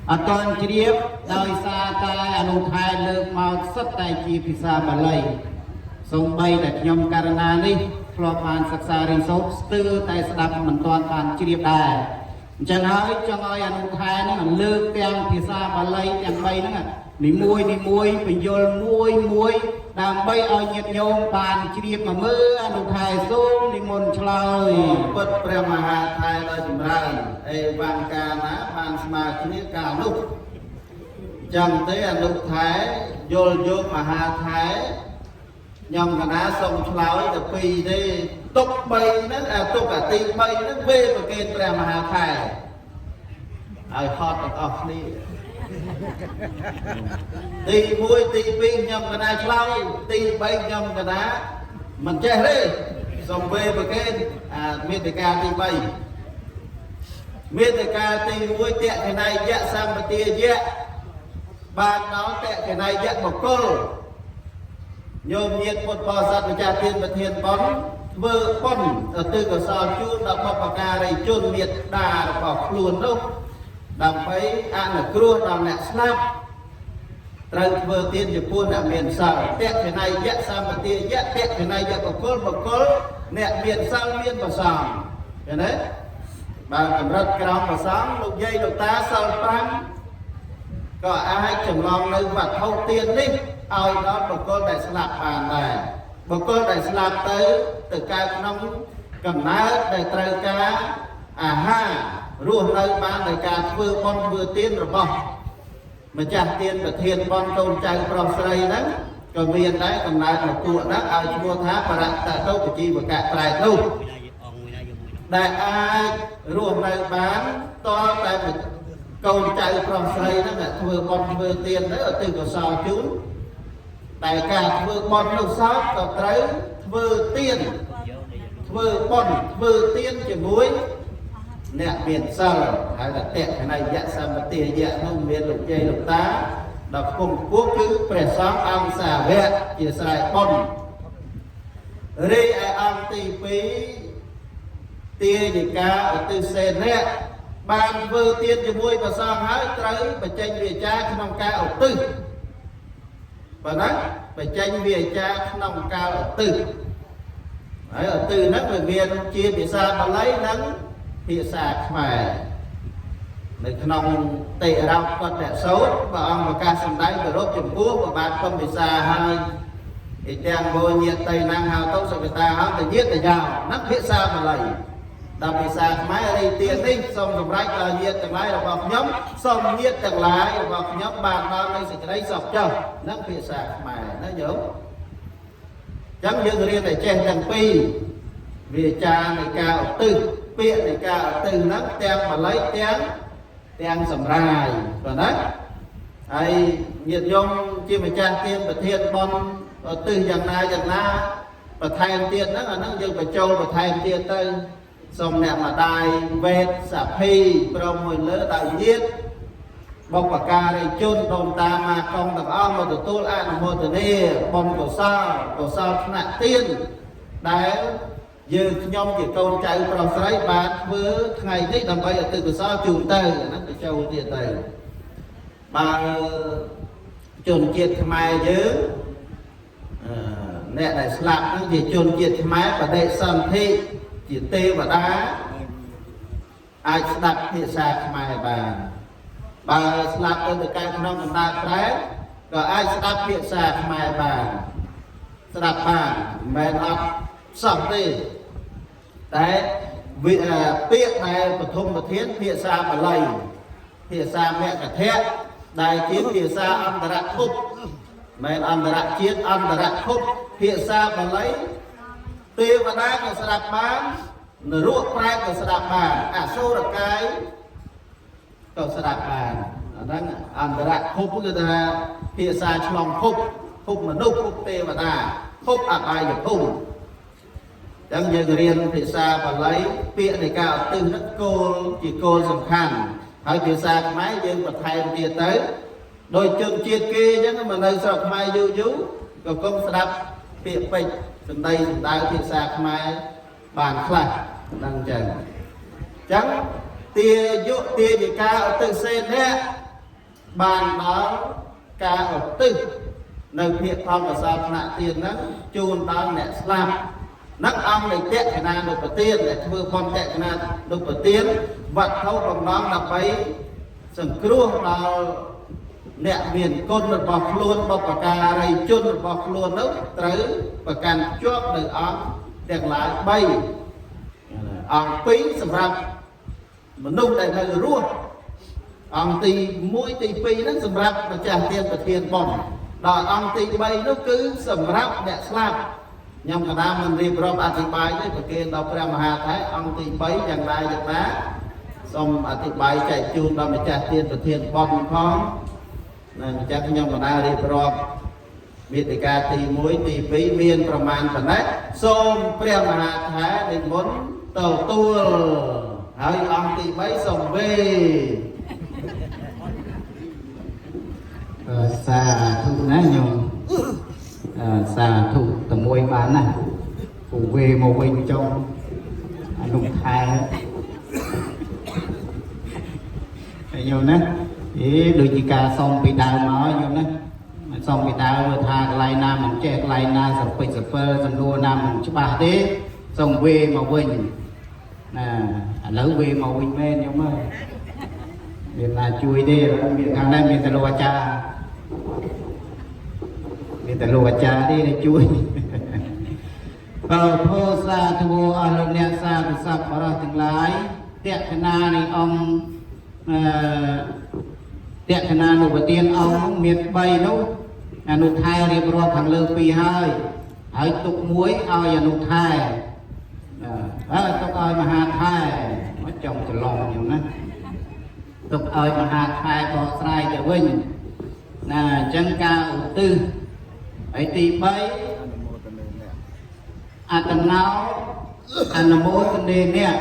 toàn chia đời xa ta anh khai lực màu sắt tay chi phi xa bà lầy sông bay tại nhôm karana đi phlo pan sắc xa rin sốt tư tay đập mình toàn pan chia đài chẳng hỏi cho ngồi anh khai nó lực tiếng phi xa bà lầy tiếng bay nó đi muối bình dồn muối đàm bay ở nhiệt nhôm bàn chi mà mưa anh khai xuống đi môn chlơi bất prama thai đã chụp ra vàng ca ná vàng mà kia cả lúc chẳng tới anh lúc thái vô mà hà thái nhom cả ná sông chlơi từ pi đi túc bay nó túc cả tì bay nó về và kê prama thai ai hot off đi tì muối tì pin nhom cái này chlao tì bay nhom cái đá mình che đi xong về và cái miền tây ca tì bay miền tây ca tì muối tẹt cái này dạ sang mà tia dạ bạn nó tẹt cái này dạ một cô nhôm nhiệt một bò sát với cha tiên và thiên bón vợ con ở từ cửa sò chuông đã bọc ca đây chôn miệt đà bọc luôn đâu đầm ấy ăn ở cua đầm nẹt snap trời vừa tiên thì buôn là miền sào tẹt cái này dẹt sang mà tia dẹt tẹt cái này dẹt một côn nẹt miền sang miền và sòng cái đấy bà cầm rất cao và sáng lục dây lục tá sau phăng có ai chừng ngon nơi vật thâu tiên đi ai đó một con đại slap bàn này một con đại slap tới từ cao nông cầm ná để trời cá ha ruộng nơi ban đại ca vừa con vừa tiên rồi bò mà cha tiên và thiên con tôn trai pro sray đó còn miền đấy còn lại một cuộn đó ai mua tháp và đặt tại đâu của chi và cả lại đâu đại ai ruộng nơi bán to tại một câu trai pro sray đó là vừa con vừa tiên đấy ở từ của sò chú đại ca vừa con lâu sót còn tới vừa tiên vừa con vừa tiên chỉ muối nẹt miền sơ hay là tẹt cái này dạ sao mà tia dạ nông miền lục dây lục tá đọc cùng quốc cứ phải sáng ăn xà vẹt chỉ xài bông ri ai ăn tì phí tia gì ca ở từ xe nẹt ban vơ tiên cho vui và sang hái tới và tranh về cha khi nông ca ở tư và nói phải tranh về cha khi nông ca ở tư ở tư nó người miền chia bị xa mà lấy nắng thị xã phải để nông tệ rau con đẹp xấu và ông và ca sầm đánh và rốt chừng quốc và bạn không bị xa hai thì trang vô nhiệt tây năng hào tốt sự người ta háo để giết để giàu nắp phía xa mà lầy đập bị xa máy ở đây tiền đi xong rồi rách là nhiệt tầng lái là bọc nhóm xong nhiệt tầng lái là bọc nhóm bàn bao đây sẽ đấy sọc cho nắp phía xa mà nó nhớ chẳng những riêng để chen chẳng pi vì cha này cao tư ពាក្យនៃការឧទ្ទិសហ្នឹងទាំងបាលីទាំងសម្រាយប៉ុណ្ណាហើយញាតិញោមជាម្ចាស់ទានប្រធានបុណ្យឧទ្ទិសយ៉ាងណាបន្ថែមទៀតហ្នឹងអាហ្នឹងយើងបញ្ចូលបន្ថែមទៀតទៅសូមអ្នកម្ដាយវេទសភីព្រមមួយលើដោយញាតិបុព្វការីជនដូនតាម៉ាកងទាំងអស់មកទទួលអនុមោទនាបុណ្យកុសលថ្នាក់ទានដែលយើងខ្ញុំជាកូនចៅប្រុសស្រីបានធ្វើថ្ងៃនេះដើម្បីឧទ្ទិសកុសលជូនទៅហ្នឹងទៅចូលទៀតទៅបើជនជាតិខ្មែរយើងអ្នកដែលស្លាប់ហ្នឹងជាជនជាតិខ្មែរបដិសន្ធិជាទេវតាអាចស្ដាប់ភាសាខ្មែរបានបើស្លាប់ទៅកើតក្នុងកំណើតប្រែក៏អាចស្ដាប់ភាសាខ្មែរបានស្ដាប់បានមិនមែនអត់សោះទេតែពាក្យដែលបឋមប្រធានភាសាបាលីភាសាមគ្គធៈដែលជាភាសាអន្តរភពមិនអន្តរជាតិអន្តរភពភាសាបាលីទេវតាក៏ស្ដាប់បាននរកប្រែក៏ស្ដាប់បានអសុរកាយក៏ស្ដាប់បានអាហ្នឹងអន្តរភពគឺថាភាសាឆ្លងភពមនុស្សភពទេវតាភពអបាយភូមិអញ្ចឹងយើងរៀនភាសាបាលីពាក្យនៃការឧទ្ទិសហ្នឹងគោលជាគោលសំខាន់ហើយភាសាខ្មែរយើងបន្ថែមទៀតទៅដោយជនជាតិគេអញ្ចឹងមកនៅស្រុកខ្មែរយូរក៏គង់ស្ដាប់ពាក្យពេចន៍សម្ដីសម្ដៅភាសាខ្មែរបានខ្លះហ្នឹងអញ្ចឹងទាយុទាយិកាឧទ្ទិសសេនៈបានដល់ការឧទ្ទិសនៅភាគផលកុសលថ្នាក់ទានហ្នឹងជូនដល់អ្នកស្លាប់នឹងអង្គនៃតេកណានុបទានដែលធ្វើផនតេកណានុបទានវត្ថុបំណងដើម្បីសង្គ្រោះដល់អ្នកមានគុណរបស់ខ្លួនបុព្វការីជនរបស់ខ្លួននោះត្រូវប្រកាន់ជាប់នៅអង្គទាំងឡាយ3អង្គ2សម្រាប់មនុស្សដែលនៅរស់អង្គទី1ទី2ហ្នឹងសម្រាប់ម្ចាស់ទានប្រធានបុណ្យដល់អង្គទី3នោះគឺសម្រាប់អ្នកស្លាប់ខ្ញុំកណ្ដាលមិនរៀបរាប់អធិប្បាយទេប្រគេនដល់ព្រះមហាថេរអង្គទី3យ៉ាងណាសូមអធិប្បាយចែកជូនដល់ម្ចាស់ទានប្រធានបុណ្យផងណាម្ចាស់ខ្ញុំកណ្ដាលរៀបរាប់វេទិកាទី1ទី2មានប្រមាណប៉ុណ្ណេះសូមព្រះមហាថេរនិមន្តទទួលហើយអង្គទី3សូមវេសាធុណាញោមសាធុតែមួយបានណាពូវេមកវិញចុងអនុខែហើយញោមណាដូចជាការសុំពីដើមមកញោមណាសុំពីដើមមើលថាកន្លែងណាមិនចេះកន្លែងណាសពិចសពិលសំណួរណាមិនច្បាស់ទេសុំវេមកវិញណាឥឡូវវេមកវិញមែនញោមអើយមានណាជួយទេមានខាងនេះមានតែលោកអាចារ្យមានតែលោកអាចារ្យទេដែលជួយបើភោសាធវអរលោកអ្នកសាធុសពបរោះទាំងឡាយតេកណានៃអង្គតេកណានុបទានអង្គមាន3នោះអនុថែរៀបរាប់ខាងលើ2ហើយទុក1ឲ្យអនុថែហើយទុកឲ្យមហាថែមកចង់ច្រឡំខ្ញុំណាទុកឲ្យមហាថែបកស្រាយទៅវិញណាអញ្ចឹងការឧទ្ទិសហើយទី3អត្តណោអនុមោទនេអ្នក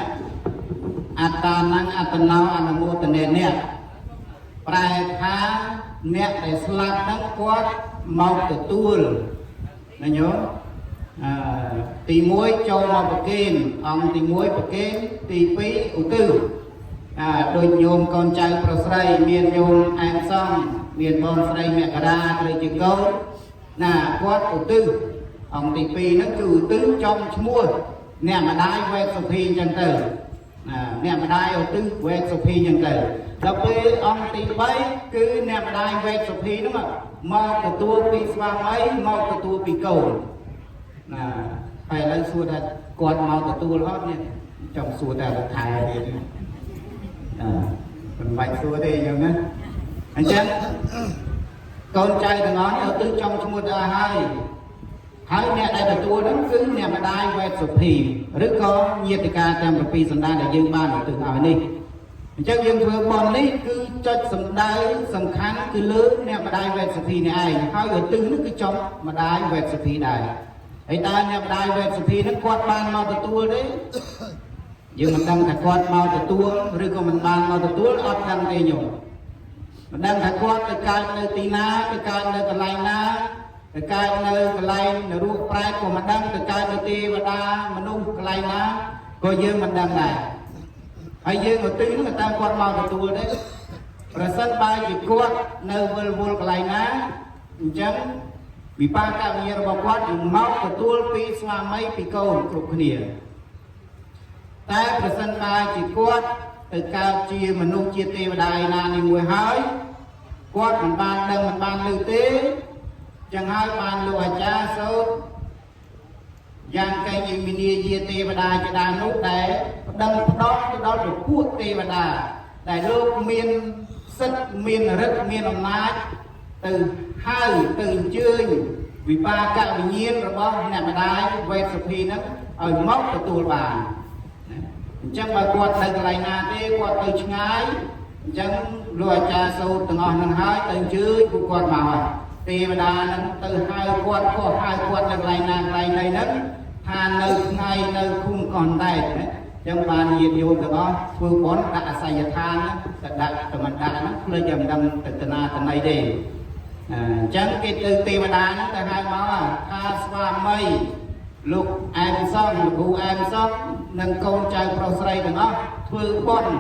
អត្តានังអត្តណោអនុមោទនេអ្នកប្រែថាអ្នកដែលស្លាប់ហ្នឹងគាត់មកទទួលណាញោមទី1ចូលមកប្រគេនអង្គទី1ប្រគេនទី2ឧទ្ទិសដូចញោមកូនចៅប្រុសស្រីមានញោមអែមសំមានបងស្រីមករាត្រូវជាកូនណាគាត់ឧទ្ទិសអង្គទី2ហ្នឹងគឺឧទ្ទិសចំឈ្មោះអ្នកម្ដាយវេទសុភីអញ្ចឹងទៅអ្នកម្ដាយឧទ្ទិសវេទសុភីអញ្ចឹងទៅដល់ពេលអង្គទី3គឺអ្នកម្ដាយវេទសុភីហ្នឹងមកទទួលពីស្វាមីមកទទួលពីកូនណាហើយឥឡូវសួរថាគាត់មកទទួលអត់នេះចង់សួរតែលោកថែទៀតមិនបាច់សួរទេអញ្ចឹងណាអញ្ចឹងកូនចៅទាំងអស់ឧទ្ទិសចំឈ្មោះដល់ហើយ ហើយអ្នកដែលទទួលហ្នឹងគឺអ្នកម្ដាយវេទសុភីឬក៏ញាតិកាទាំង7សន្តានដែលយើងបានឧទ្ទិសឲ្យនេះអញ្ចឹងយើងធ្វើបន់នេះគឺចុចសម្ដៅសំខាន់គឺលើអ្នកម្ដាយវេទសុភីនេះឯងហើយឧទ្ទិសនេះគឺចុចម្ដាយវេទសុភីដែរហើយតើអ្នកម្ដាយវេទសុភីហ្នឹងគាត់បានមកទទួលទេយើងមិនដឹងថាគាត់មកទទួលឬក៏មិនបានមកទទួលអត់ដឹងទេញោមមិនដឹងថាគាត់ទៅកើតនៅទីណាទៅកើតនៅកន្លែងណាទៅកើតនៅកន្លែងនរោប្រែតក៏មិនដឹងទៅកើតនៅទេវតាមនុស្សកន្លែងណាក៏យើងមិនដឹងដែរហើយយើងឧទ្ទិសហ្នឹងតាមគាត់មកទទួលទេប្រសិនបើជាគាត់នៅវិលវល់កន្លែងណាអញ្ចឹងវិបាកវិញ្ញាណរបស់គាត់នឹងមកទទួលពីស្វាមីពីកូនគ្រប់គ្នាតែប្រសិនបើជាគាត់ទៅកើតជាមនុស្សជាទេវតាឯណានេះមួយហើយគាត់មិនបានដឹងមិនបានឮទេចឹងហើយបានលោកអាចារ្យសូត្រយ៉ាងកេញវិញ្ញាជាទេវតាជាដើមនោះដែលប្តឹងផ្ដោតទៅដល់ពពួកទេវតាដែលលោកមានសិទ្ធិមានឫទ្ធិមានអំណាចទៅហៅទៅអញ្ជើញវិបាកវិញ្ញាណរបស់អ្នកម្ដាយវេទសុភីហ្នឹងឲ្យមកទទួលបានអញ្ចឹងបើគាត់នៅកន្លែងណាទេគាត់ទៅឆ្ងាយអញ្ចឹងលោកអាចារ្យសូត្រទាំងអស់ហ្នឹងហើយទៅអញ្ជើញពួកគាត់មកហើយទេវតាហ្នឹងទៅហៅគាត់ក៏ហៅគាត់នៅកន្លែងណាកន្លែងណីហ្នឹងថានៅថ្ងៃនៅឃុំកណ្ដែតណាអញ្ចឹងបានញាតិញោមទាំងអស់ធ្វើបុណ្យដាក់អាសយដ្ឋានទៅដាក់ទៅមិនដាក់ហ្នឹងភ្លេចតែមិនដឹងទៅតាណាតណីទេអញ្ចឹងគេទៅទេវតាហ្នឹងទៅហៅមកថាស្វាមីលោកអែមសំលោកគ្រូអែមសំនិងកូនចៅប្រុសស្រីទាំងអស់ធ្វើបុណ្យ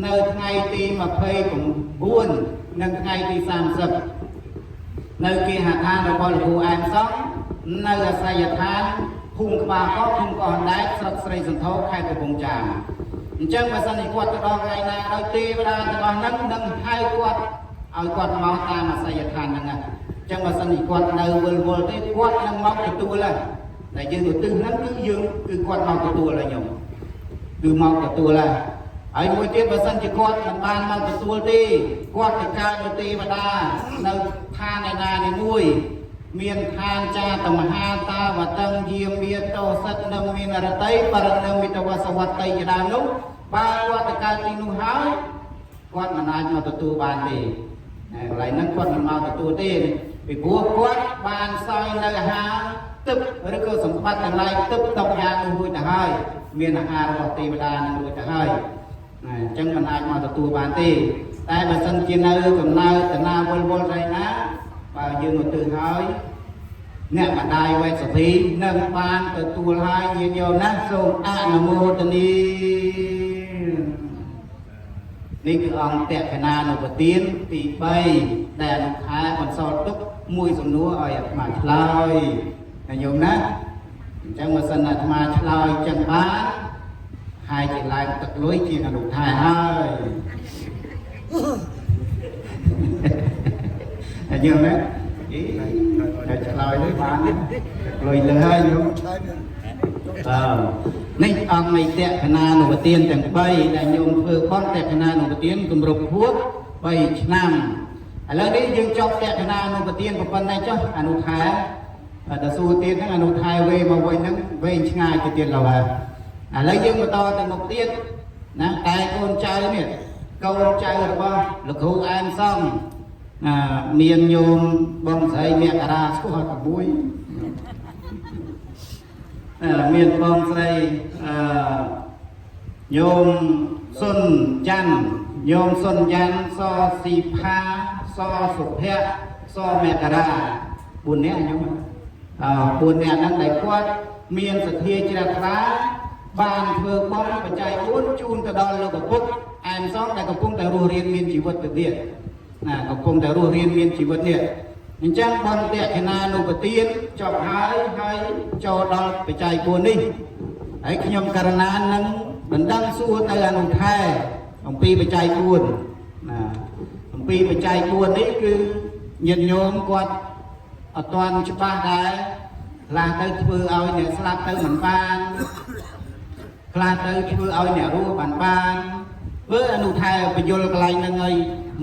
នៅថ្ងៃទី29និងថ្ងៃទី30នៅគេហដ្ឋានរបស់លោកគ្រូអែមសំនៅអាសយដ្ឋានភូមិក្បាលកោភូមិកោះអណ្ដែតស្រុកស្រីសន្ធរខេត្តកំពង់ចាមអញ្ចឹងបើសិនជាគាត់ទៅដល់ថ្ងៃណាដោយទេវតាទាំងអស់ហ្នឹងនឹងហៅគាត់ឲ្យគាត់មកតាមអាសយដ្ឋានហ្នឹងអញ្ចឹងបើសិនជាគាត់នៅវិលវល់ទេគាត់នឹងមកទទួលហើយតែយើងឧទ្ទិសហ្នឹងគឺយើងគឺគាត់មកទទួលហើយញោមគឺមកទទួលហើយមួយទៀតបើសិនជាគាត់មិនបានមកទទួលទេគាត់ទៅកើតនៅទេវតានៅឋានឯណានេះមួយមានឋានចាតមហាតាវតੰយាមាតោសិទ្ធនិងមានរតីបរណមិតវសវតីជាដើមនោះបើគាត់ទៅកើតទីនោះហើយគាត់មិនអាចមកទទួលបានទេកន្លែងហ្នឹងគាត់មិនមកទទួលទេពីព្រោះគាត់បានសោយនៅអាហារទឹកឬក៏សម្បត្តិទាំងឡាយទឹក10យ៉ាងនោះរួចទៅហើយមានអាហាររបស់ទេវតានឹងរួចទៅហើយអញ្ចឹងមិនអាចមកទទួលបានទេតែបើសិនជានៅកំណើតតាណាវល់វល់ឯណាបើយើងឧទ្ទិសហើយអ្នកម្ដាយវេទសុភីនឹងបានទទួលហើយញាតិញោមណាសូមអនុមោទនានេះគឺអង្គតក្កណានុប្រទានទី3ដែលអនុខែបន្សល់ទុកមួយសំណួរឲ្យអាត្មាឆ្លើយណាញោមណាអញ្ចឹងបើសិនអាត្មាឆ្លើយចឹងបានហើយជាឡើងទឹកលុយជាអនុខែហើយហើយញោមណាតែឆ្លើយនេះបានលុយលើហើយញោមនេះអង្គនៃតក្កណានុប្រទានទាំង3ដែលញោមធ្វើបន់តក្កណានុប្រទានគម្រប់ខួប3ឆ្នាំឥឡូវនេះយើងចប់តក្កណានុប្រទានប៉ុណ្ណេះចុះអនុខែដល់សួរទៀតហ្នឹងអនុខែវេមកវិញហ្នឹងវែងឆ្ងាយទៅទៀតឡើយឥឡូវយើងបន្តទៅមុខទៀតណាតែកូនចៅនេះកូនចៅរបស់លោកគ្រូអែមសំមានញោមបងស្រីមករាស្គាល់ក្មួយមានបងស្រីញោមសុនច័ន្ទញោមសុនច័ន្ទសស៊ីផាសសុភ័ក្រសមករា4នាក់ញោម4នាក់ហ្នឹងដែលគាត់មានសទ្ធាជ្រះថ្លាបានធ្វើបន់បច្ច័យ4ជូនទៅដល់លោកឪពុកអែមសំដែលកំពុងតែរស់រានមានជីវិតទៅទៀតណាកំពុងតែរស់រានមានជីវិតនេះអញ្ចឹងបន់តក្កណានុប្រទានចប់ហើយចូលដល់បច្ច័យ4នេះហើយខ្ញុំករណានឹងបណ្ដឹងសួរទៅអនុថែអំពីបច្ច័យ4ណាអំពីបច្ច័យ4នេះគឺញាតិញោមគាត់អត់ទាន់ច្បាស់ដែរខ្លះទៅធ្វើឲ្យអ្នកស្លាប់ទៅមិនបានខ្លះទៅធ្វើឲ្យអ្នករស់បានមើលអនុថែបញ្យលកន្លែងហ្នឹងឲ្យ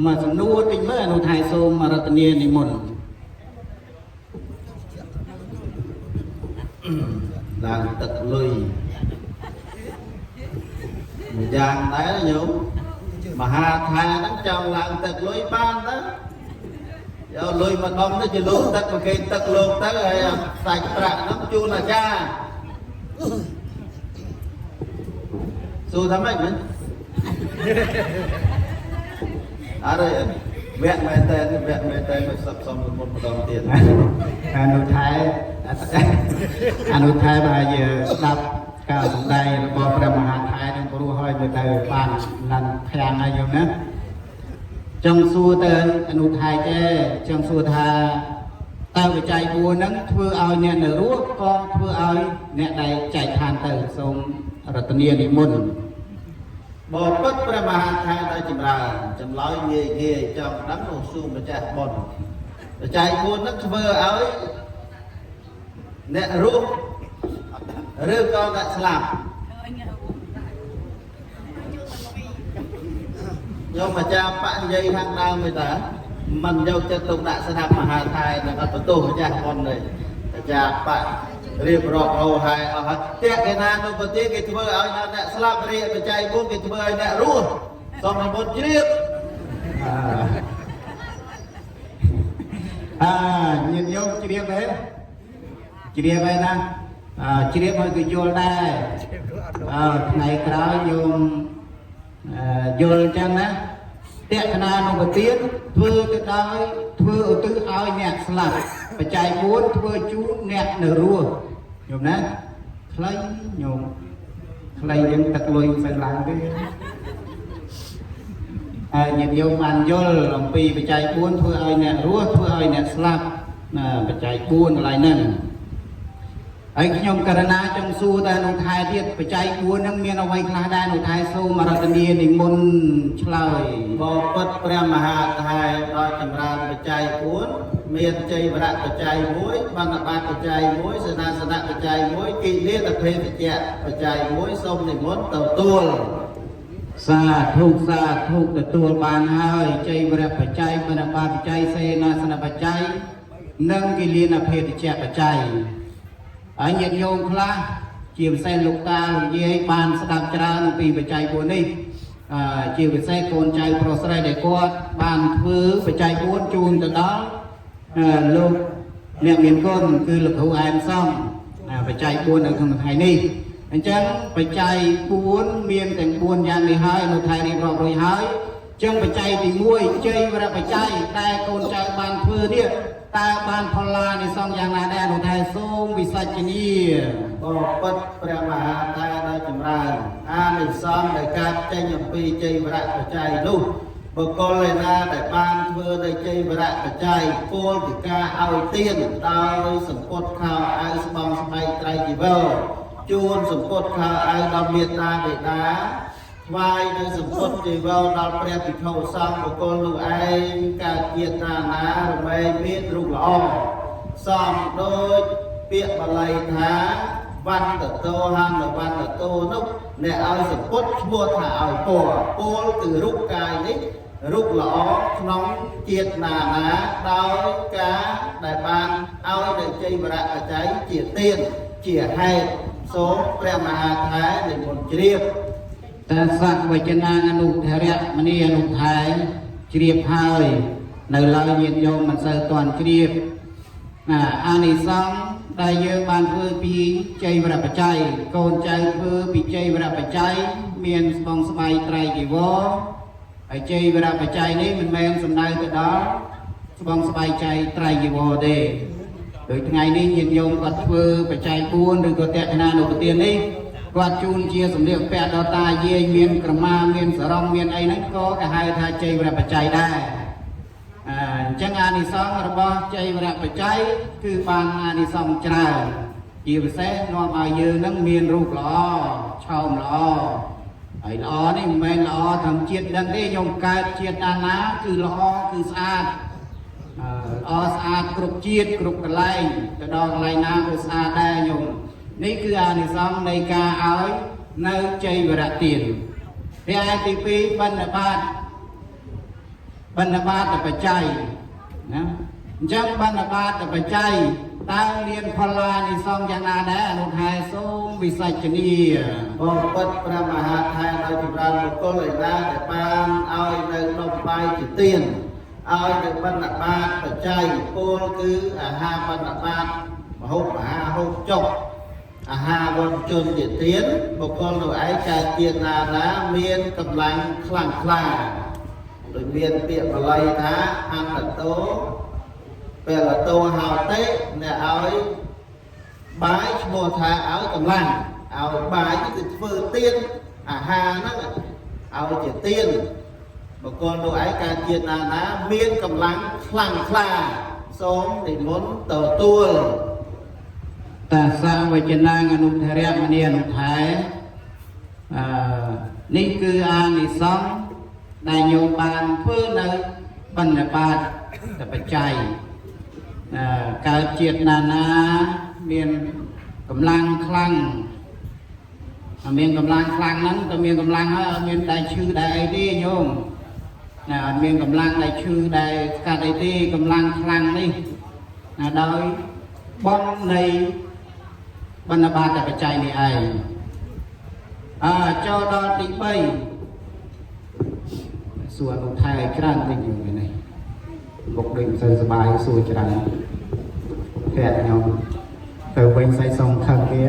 មកសំណួរតិចមើលអនុថែសូមរតនានិមន្ត ឡើងទឹកលុយមួយយ៉ាងដែរញោមមហាថាហ្នឹងចង់ឡើងទឹកលុយបានទៅយកលុយមកដុំទៅជាលោកទឹកមកគេទឹកលោកទៅហើយសាច់ប្រាក់ហ្នឹងជូនអាចារ្យសួរថាម៉េចមែនអរវគ្គមែនតើមកសັບសំមុនម្ដងទៀតអនុថែបើយើស្ដាប់ការសម្ដែងរបស់ព្រះមហាថែនឹងព្រោះហើយទៅបានឡើងខាងហើយយល់ណាចង់សួរទៅអនុថែចេចង់សួរថាតើបច្ច័យ4ហ្នឹងធ្វើឲ្យអ្នកនៅរស់ក៏ធ្វើឲ្យអ្នកដែលចែកឋានទៅសូមរតនានិមន្តបបិទ្ធព្រះមហាថែដល់ចម្រើនចម្លើយងាយចង់ដឹងនោះសួរម្ចាស់បុណ្យបច្ច័យ4ហ្នឹងធ្វើឲ្យអ្នករស់ឬក៏អ្នកស្លាប់យកអាចារ្យបនិយាយខាងដើមទៅតាមិនយកចិត្តទុកដាក់ស្ដាប់មហាថែនឹងអត់បន្ទោសម្ចាស់បុណ្យទេអាចារ្យបរៀបរាប់រហែអស់ហើយតែគេណានៅប្រទេសគេធ្វើឲ្យអ្នកស្លាប់រៀបបច្ច័យ4គេធ្វើឲ្យអ្នករស់សូមនិមន្តជ្រាបញាតិញោមជ្រាបទេជ្រាបហើយណាជ្រាបឲ្យគេយល់ដែរថ្ងៃក្រោយញោមយល់ចឹងណាតេកណានុបទានធ្វើទៅដោយធ្វើឧទ្ទិសឲ្យអ្នកស្លាប់បច្ច័យ4ធ្វើជូនអ្នកនៅរស់ញោមណាខ្លីញោមខ្លីយើងទឹកលុយមិនសូវឡើងទេញាតិញោមបានយល់អំពីបច្ច័យ4ធ្វើឲ្យអ្នករស់ធ្វើឲ្យអ្នកស្លាប់បច្ច័យ4កន្លែងហ្នឹងហើយខ្ញុំករណាចង់សួរតែលោកថែទៀតបច្ច័យ4ហ្នឹងមានអ្វីខ្លះដែរលោកថែសូមរតនានិមន្តឆ្លើយបបិទ្ធព្រះមហាថែដល់ចម្រើនបច្ច័យ4មានជ័យវរៈបច្ច័យ1បណ្ឌបាតបច្ច័យ1សេនាសនៈបច្ច័យ1គិលាតភេទជ្ជៈបច្ច័យ1សូមនិមន្តទទួលសាធុទទួលបានហើយជ័យវរៈបច្ច័យបណ្ឌបាតបច្ច័យសេនាសនៈបច្ច័យនិងគិលាតភេទជ្ជៈបច្ច័យហើយញាតិញោមខ្លះជាពិសេសលោកតាលោកយាយបានស្ដាប់ច្រើនអំពីបច្ច័យ4នេះជាពិសេសកូនចៅប្រុសស្រីដែលគាត់បានធ្វើបច្ច័យ4ជូនទៅដល់លោកអ្នកមានគុណគឺលោកគ្រូអែមសំបច្ច័យ4នៅក្នុងថ្ងៃនេះអញ្ចឹងបច្ច័យ4មានទាំង4យ៉ាងនេះហើយនៅថៃរៀបរាប់រួចហើយអញ្ចឹងបច្ច័យទី1ជ័យវរៈបច្ច័យតែកូនចៅបានធ្វើនេះតើបានផលឡានិសង្ឃយ៉ាងណាដែរនោះតែសូមវិសាចនីបបិទ្ធព្រះមហាថែដល់ចម្រើនអានិសង្ឃដែលកើតចេញអំពីជ័យវរៈបច្ច័យនោះបុគ្គលឯណាដែលបានធ្វើនៅជ័យវរៈបច្ច័យពលពីការឲ្យទានដោយសម្ពុតខោអាវស្បង់ស្បែកត្រៃជីវរជួនសម្ពុតខោអាវដល់មេត្តាបិតាថ្វាយនៅសម្ពុតជីវរដល់ព្រះភិក្ខុសង្ឃបុគ្គលនោះឯងកើតជាតិណាណារមែងមានរូបល្អសំដូចពាក្យបាលីថាវន្តតោហានវន្តតោនោះអ្នកឲ្យសម្ពុតឈ្មោះថាឲ្យពលគឺរូបកាយនេះរូបល្អក្នុងជាតិណាណាដោយការដែលបានឲ្យនៅជ័យវរៈបច្ច័យជាទានជាហេតុសូមព្រះមហាថែនិមន្តជ្រាបតាសៈវចនាអនុធរៈមនីអនុថែជ្រាបហើយនៅឡើយញាតិញោមមិនសូវទាន់ជ្រាបអានិសង្ឃដែលយើងបានធ្វើពីជ័យវរៈបច្ច័យកូនចៅធ្វើពីជ័យវរៈបច្ច័យមានស្បង់ស្បែកត្រៃជីវរហើយជ័យវរៈបច្ច័យនេះមិនមែនសំដៅទៅដល់ស្បង់ស្បែកចៃត្រៃជីវរទេដោយថ្ងៃនេះញាតិញោមគាត់ធ្វើបច្ច័យ4ឬក៏តេកណានុប្រទាននេះគាត់ជូនជាសម្លៀកបំពាក់ដល់តាយាយមានក្រមាមានសរងមានអីហ្នឹងក៏គេហៅថាជ័យវរៈបច្ច័យដែរអញ្ចឹងអានិសង្ឃរបស់ជ័យវរៈបច្ច័យគឺបានអានិសង្ឃច្រើនជាពិសេសនាំឲ្យយើងនឹងមានរូបល្អឆោមល្អហើយល្អនេះមិនមែនល្អធម្មជាតិដឹងទេខ្ញុំកើតជាតិណាណាគឺល្អគឺស្អាតល្អស្អាតគ្រប់ជាតិគ្រប់កន្លែងទៅដល់កន្លែងណាក៏ស្អាតដែរខ្ញុំនេះគឺអានិសង្ឃនៃការឲ្យនៅជ័យវរៈទានហើយឯទី2បណ្ឌបាតបច្ច័យណាអញ្ចឹងបណ្ឌបាតបច្ច័យ tăng liên phật la đi xong chẳng là đã nụ hai số vì sạch chân đi បងពិតព្រះមហាថែដោយចម្រើនបុគ្គលឯណាដែលបានឲ្យនៅនំបាយជាទានឲ្យនៅបណ្ឌបាតបច្ច័យពលគឺអាហារបណ្ឌបាតមហូបអាហារហូបចុកអាហារវត្តជនជាទានបុគ្គលនោះឯងកើតជាណាណាមានកម្លាំងខ្លាំងក្លាដោយមានពាក្យបល័យថាអន្តតោពេលតោហៅទេអ្នកឲ្យបាយឈ្មោះថាឲ្យកម្លាំងឲ្យបាយគឺធ្វើទៀនអាហារហ្នឹងឲ្យជាទៀនបុគ្គលនោះឯងកើតជាណាណាមានកម្លាំងខ្លាំងក្លាសូមនិមន្តទទួល តាសាវចនាអនុធរៈមនីអនុថែនេះគឺអានិសង្ឃដែលញោមបានធ្វើនៅបណ្ឌបាតបច្ច័យកើតជាតិណានាមានកម្លាំងខ្លាំងមានកម្លាំងខ្លាំងហ្នឹងតែមានកម្លាំងហើយអត់មានតែឈឺដែរអីទេញោមណាអត់មានកម្លាំងតែឈឺដែរស្កាត់អីទេកម្លាំងខ្លាំងនេះណាដោយបំនៃបណ្ឌបាតបច្ច័យនេះឯងចូលដល់ទី3សួរលោកថែច្រើនវិញយូរនេះមុខដូចមិនសូវសប្បាយសួរច្រើនភ័ក្រខ្ញុំទៅវិញស្អីសុំខឹងគេ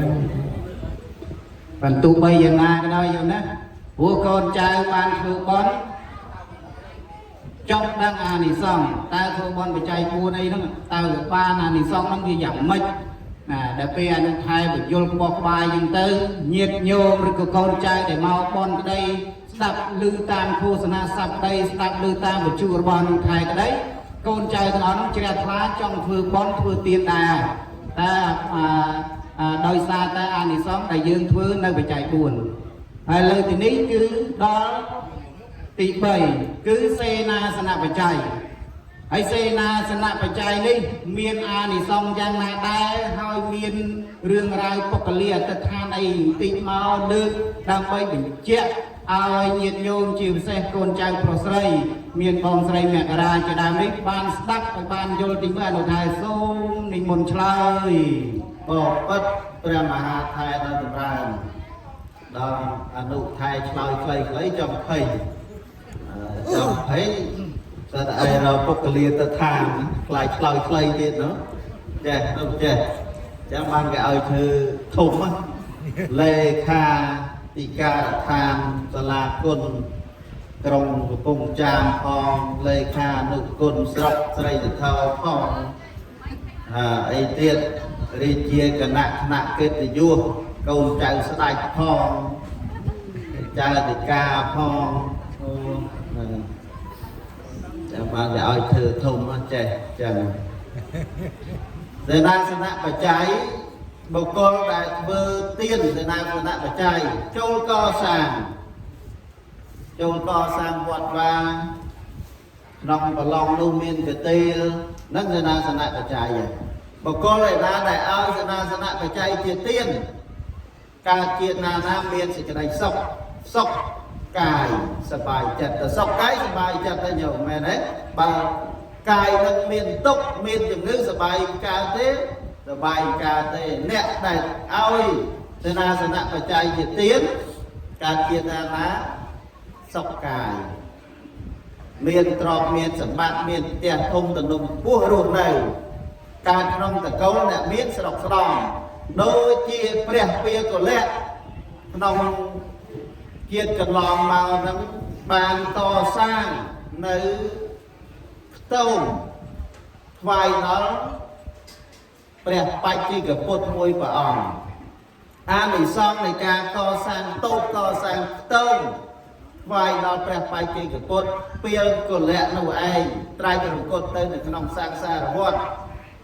បន្ទូបីយ៉ាងណាក៏ដោយយល់ណាព្រោះកូនចៅបានធ្វើបុណ្យចង់ដឹងអានិសង្ឃតើធ្វើបុណ្យបច្ច័យ4អីហ្នឹងតើបានអានិសង្ឃហ្នឹងវាយ៉ាងម៉េចដល់ពេលអនុថែបញ្យលបោះក្បាយហ្នឹងទៅញាតិញោមឬក៏កូនចៅដែលមកបុណ្យក្តីស្ដាប់ឮតាមឃោសនាស័ព្ទក្តីស្ដាប់ឮតាមវិទ្យុរបស់អនុថែក្តីកូនចៅទាំងអស់ហ្នឹងជ្រះថ្លាចង់ធ្វើបុណ្យធ្វើទានដែរតែដោយសារតែអានិសង្ឃដែលយើងធ្វើនៅបច្ច័យ4ហើយលើទីនេះគឺដល់ទី3គឺសេនាសនៈបច្ច័យហើយសេនាសនៈបច្ច័យនេះមានអានិសង្ឃយ៉ាងណាដែរហើយមានរឿងរ៉ាវពុកលាអត្តដ្ឋានអីបន្តិចមកលើកដើម្បីបញ្ជាក់ឲ្យញាតិញោមជាពិសេសកូនចៅប្រុសស្រីមានបងស្រីមករាជាដើមនេះបានស្ដាប់ឲ្យបានយល់ទីមើលអនុថែសូមនិមន្តឆ្លើយ បងពិតព្រះមហាថែដល់ចម្រើនដល់អនុថែឆ្លើយខ្លីៗចំភ័យតែតែឯរពុកលាទៅឋានខ្លាយឆ្លើយខ្លីទៀតនោះចេះនោះចេះចាំបានគេឲ្យធ្វើធំលេខាទីការដ្ឋានសាលាគុណក្រុងកំពង់ចាមផងលេខាអនុគុណស្រុកស្រីសធរផងអីទៀតរាជាគណៈថ្នាក់កិត្តិយសកូនចៅស្ដេចផងចៅទីកាផងចាំបានគេឲ្យធ្វើធំចេះចឹងសេនាសនៈបច្ច័យបុគ្គលដែលធ្វើទានសេនាសនៈបច្ច័យចូលកសាងវត្តវាក្នុងប្រឡងនោះមានកទេលនិងសេនាសនៈបច្ច័យបុគ្គលឯណាដែលឲ្យសេនាសនៈបច្ច័យជាទានកើតជាតិណាណាមានសេចក្តីសុខកាយសบายចិត្តទៅសុខកាយសบายចិត្តទៅញោមមែនទេបើកាយនឹងមានទុក្ខមានជំងឺសบายកើតទេសบายកើតទេអ្នកដែលឲ្យសេនាសនៈបច្ច័យជាទានកើតជាតិណាណាសុខកាយមានទ្រព្យមានសម្បត្តិមានផ្ទះធំទំនំខ្ពស់រស់នៅកើតក្នុងតកូលអ្នកមានស្រុកស្រង់ដូចជាព្រះពាកុលៈក្នុងជាតិកន្លងមកហ្នឹងបានកសាងនៅខ្ទមថ្វាយដល់ព្រះបច្ចេកពុទ្ធមួយព្រះអង្គអានិសង្ឃនៃការកសាងតូបកសាងខ្ទមថ្វាយដល់ព្រះបច្ចេកពុទ្ធពាលកុលៈនោះឯងត្រៃរង្គត់ទៅនៅក្នុងសង្សារវដ្ត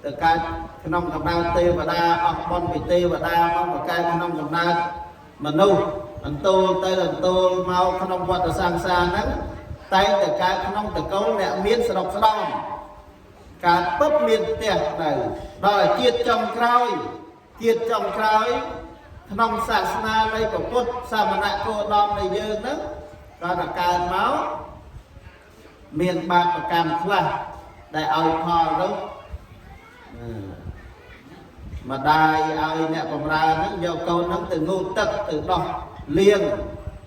ទៅកើតក្នុងកំណើតទេវតាអស់បុណ្យពីទេវតាមកកើតក្នុងកំណើតមនុស្សអន្ទោលទៅអន្ទោលមកក្នុងវដ្តសង្សារហ្នឹងតែតែកើតក្នុងតកូលអ្នកមានស្រុកស្ដំកើតពុតមានផ្ទះទៅដល់ជាតិចុងក្រោយក្នុងសាសនានៃពុទ្ធសាមណគោតមនៃយើងហ្នឹងគាត់តែកើតមកមានបាបកម្មខ្លះដែលឲ្យផលនោះ mà đài ai nè bầm ra nó do câu nó từ ngô tật từ đó liền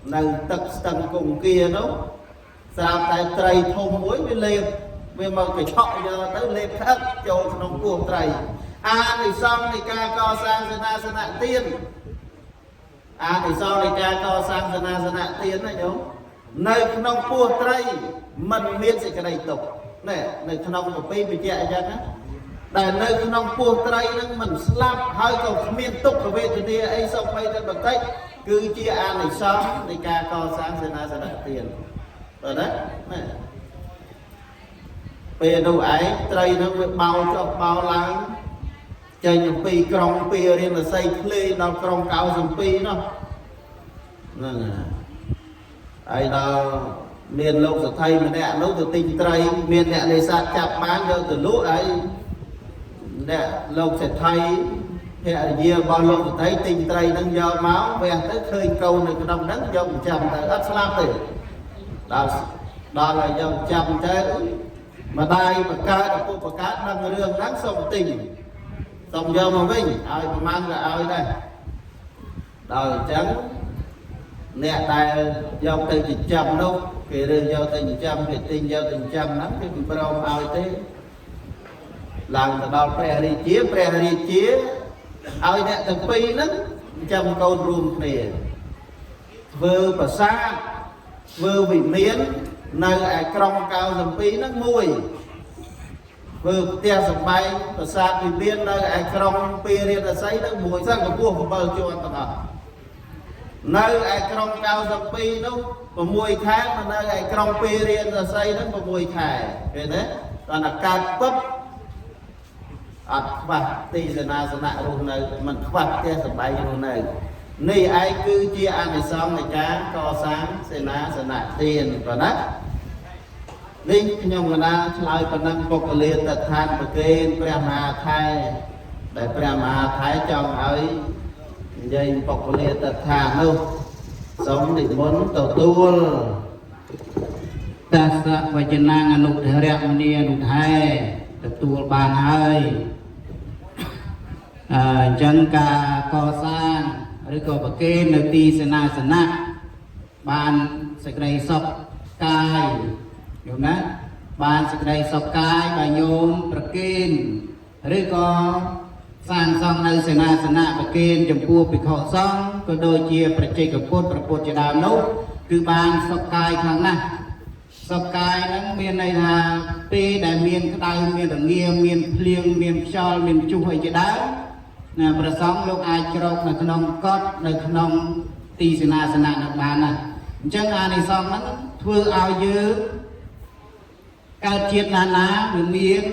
nâng tật tầng cùng kia nó sao tại tây thôn muối với liền vì mà cái chọi giờ tới lên khác cho nó cuồng tây thì xong thì ca co sang sơn nạn tiên thì xong thì ca co sang sơn nạn tiên này nhớ nơi nông cuồng tây mình miên sẽ cái này tục nè nơi nông của pi bị chạy ra áแต่ในขนมปูไตรนั้นมันสลับให้กับเมียนตุกกับเวทเดียไอ้สองไปกันแบบนี้คือเจียในซ้อมในการก่อสร้างเสนาสนะเตียนตัวนั้นเปียดูไอ้ไตรนั้นเบาจบเบาล้างใจอย่างปีกรองปีเรียนมาใส่เคลย์เรากรองเก่าสัมปีเนาะนั่นไอ้เราเมียนโลกสุดท้ายมันเนี่ยโลกตัวติงไตรเมียนเนี่ยในศาสตร์จับบ้านเดียวตัวรู้ไอ้nè lâu sẽ thấy hệ gì bao lâu sẽ thấy tinh tây đang do máu về tới khơi câu này cái đồng đất do chầm tại ấp slam thì đó là do chầm thế mà đây mà cá là cô và cá đang rương đáng sông tình sông do mà vinh ai mà mang là ai đây đời trắng nè tại do tình chỉ chầm đâu kể từ do tình chầm thì tình do tình chầm lắm cái bị bao ai thế làm từ đó pre đi chia ai nè từ pi nó trong câu rùm này vừa và xa vừa bị miến nơi ai trong cao dầm pi nó mùi vừa tia sầm bay và xa bị miến nơi ai trong pi riêng là say nó mùi sang của vua của bờ cho anh ta nơi ai trong cao dầm pi nó và mùi khác mà nơi ai trong pi riêng là say nó và mùi khải vậy đấy toàn là cát bắp và tì sân na luôn này mình phát cái sân bay luôn này này ai cứ chia ăn thì xong này cá co sáng sân na tiền và đất linh nhung người ta lại phần năm bọc liền tật than và kê prema thai để prema thái trong ấy dây bọc liền tật than luôn sống định muốn tổ tu ta sợ và chân năng anh lục thể rèm mình đi lục hai tổ tu bàn hơi chân cả co sang rồi có bậc kê nơi ti sanh na bàn sạch đầy sọc cài đúng đó bàn sạch đầy sọc cài bài nhôm bậc kê rồi có sang xong nơi sanh na bậc kê chấm cua bị họ xong có đôi chia bậc chơiกับพดจะดาวnốtคือbàn sọc cài kháng na sọc cài nó miền này là tê đại miền cái đại miền đồng nghĩa miền liêng miền cho miền trung hayจะดาว ประสงค์ลูกอาจจะรบในขนมก็ในขนมตีสนาสนะนักบานนะจังในซองนั้นทั่วเอาเยอะการเทียบนาหรือเมียน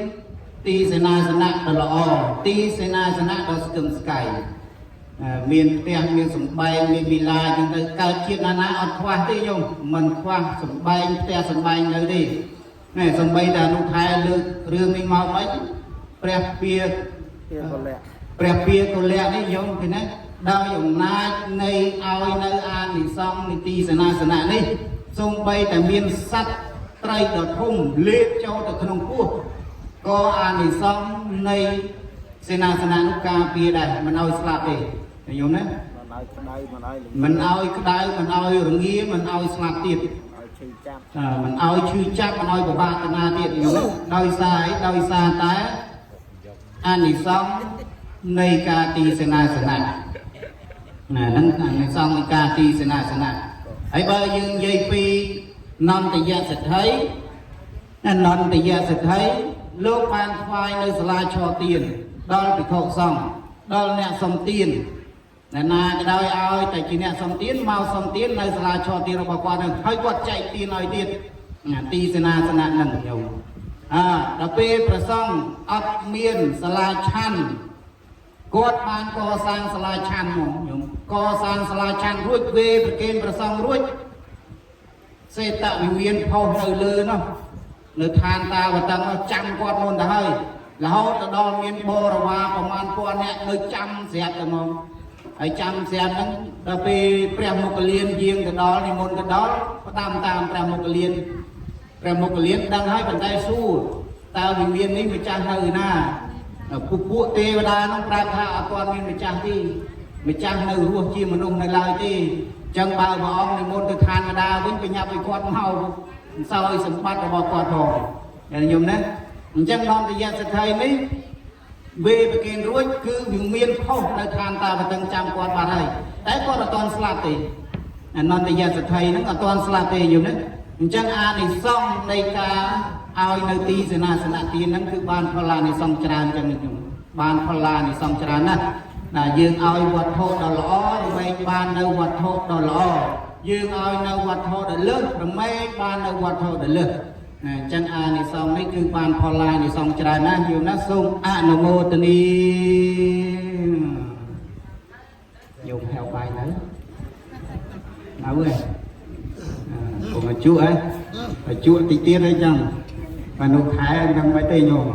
ตีสนาสนะตลอดตีสนาสนะเราสกุลสกายเมียนเตียงเมียนสมบัยเมียนบิลาจังเลยการเทียบนาเอาคว้าที่ยงมันคว้าสมบัยเตียสมบัยเลยดินี่สมบัยแต่ลูกไทยเรื่องไม่มาไหมเปรียบเทียบเปรียบเทียบตัวแรกนี่ยงคือนะดาวอย่างนายในเอาในอันในซองในตีสนาสนะนี่ทรงไปแต่เมียนสัตว์ไตรดอกพุ่มเล็บเจ้าแต่ขนมกู้ก็อันในซองในสนาสนะนุกาเปียได้มันเอาสลับเองยงนะมันเอากระไดมันเอาหรืองี้มันเอาสลับติดมันเอาชื่อจับมันเอาแบบบาตนาติดยงดอยสายดอยซาตาอันในซองในกาตีสนาสนะนั่นในซองในกาตีสนาสนะไอ้เบอร์ยังยัยปีนอนแต่ยาสุดท้ายนั่นนอนแต่ยาสุดท้ายโลกพานควายในสลาชอเตียนดอลไปโคกซองดอลเนี่ยสมเตียนนาก็ได้เอาแต่จีเนี่ยสมเตียนเมาสมเตียนในสลาชอเตียนเราบอกว่านั่นให้วัดใจตีหน่อยเดียดตีสนาสนะนั่นอยู่แต่เป็นประสงค์อัดเมียนสลาชันกอดบานก่อสร้างสลาชันหมดอยู่ก่อสร้างสลาชันรุ่ยเวประเกณฑ์ประสงค์รุ่ยเศรษฐวิเวียนพอเลยเนาะเนื้อทานตาวัดตังจำกอดมนได้แล้วจะดอนเมียนโบราณประมาณกอดเนี่ยเนื้อจำเสียแต่มองไอ้จำเสียนั้นเราไปเปรียบมุกเลียนยิงกับดอนในมนกับดอนก็ตามเปรียบมุกเลียนดังให้บรรดาสู้ตาวิเวียนนี้มันจังเลยนะ ពួកទេវតានោះប្រាប់ថាអត់ទាន់មានម្ចាស់ទេម្ចាស់នៅរស់ជាមនុស្សនៅឡើយទេចឹងបើព្រះអង្គនិមន្តទៅឋានម្តាវិញបញ្ញាប់ឲ្យគាត់មកសោយសម្បត្តិរបស់គាត់ផងញោមណាអញ្ចឹងនន្តយសេដ្ឋីនេះវេប្រគិនរួចគឺវាមានខុសនៅឋានតាបតឹងចាំគាត់បាត់ហើយតែគាត់អត់ទាន់ស្លាប់ទេអនន្តយសេដ្ឋីហ្នឹងអត់ទាន់ស្លាប់ទេញោមណាអញ្ចឹងអានិសង្ឃនៃការឲ្យនៅទីសេនាសនៈទានហ្នឹងគឺបានផលអានិសង្ឃច្រើនចឹងញោមបានផលអានិសង្ឃច្រើនណាស់ណាយើងឲ្យវត្ថុដ៏ល្អរមែងបាននៅវត្ថុដ៏ល្អយើងឲ្យនៅវត្ថុដ៏លើសរមែងបាននៅវត្ថុដ៏លើសអញ្ចឹងអានិសង្ឃនេះគឺបានផលអានិសង្ឃច្រើនណាស់យល់ណាសូមអនុមោទនីយកហៅបាយទៅអើកុំមកជក់ហ៎មកជក់តិចទៀតអីចឹងមនុស្សខែហ្នឹងមិនទេញោម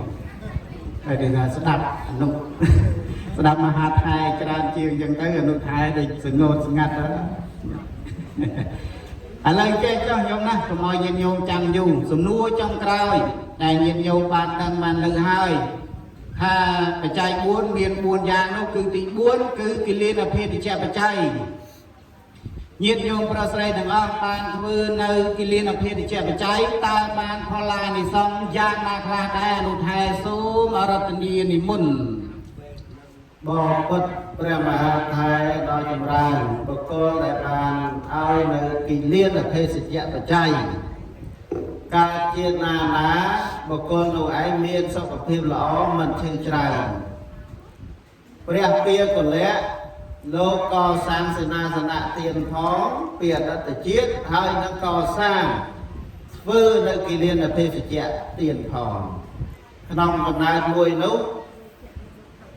ហើយគេថាស្ដាប់អនុស្ដាប់មហាថែច្រើនជាងចឹងទៅអនុថែដូចសងោតស្ងាត់ទៅឥឡូវចេះចុះញោមណាកុំឲ្យញាតិញោមចាំយូរសំណួរចុងក្រោយដែលញាតិញោមបានដឹងបានលើហើយថាបច្ច័យ4មាន4យ៉ាងនោះគឺទី4គឺគិលានភេទជ្ជៈបច្ច័យញាតិញោមប្រុសស្រីទាំងអស់បានធ្វើនៅគិលានភេទជ្ជៈបច្ច័យតើបានផលអានិសង្ឃយ៉ាងណាខ្លះដែរអនុថែសូមអរតនីនិមន្តបងពុទ្ធព្រះមហាថែដ៏ចម្រើនបុគ្គលដែលបានឲ្យនៅគិលានភេទជ្ជៈបច្ច័យការជាណាណាបុគ្គលនោះឯងមានសុខភាពល្អមិនឈឺច្រើនព្រះពាកុលៈលោកកសាងសេនាសនៈទានផងពីអតីតជាតិហើយនឹងកសាងធ្វើនៅគិលានភេទជ្ជៈទានផងក្នុងកំណើតមួយនោះ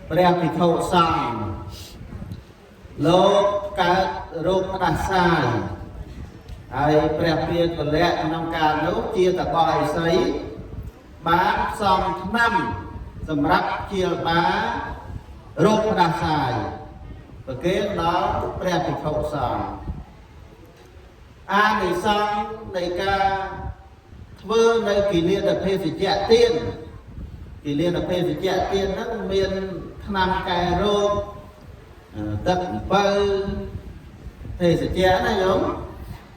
ព្រះភិក្ខុសង្ឃលោកកើតរោគផ្ដាសាយហើយព្រះពាកុលៈក្នុងកាលនោះជាតបឥសីបានផ្សំថ្នាំសម្រាប់ព្យាបាលរោគផ្ដាសាយប្រគេនដល់ព្រះភិក្ខុសង្ឃអានិសង្ឃនៃការធ្វើនៅគិលានភេទជ្ជៈទានគិលានភេទជ្ជៈទានហ្នឹងមានថ្នាំកែរោគទឹកអំពៅភេទជ្ជៈណាញោម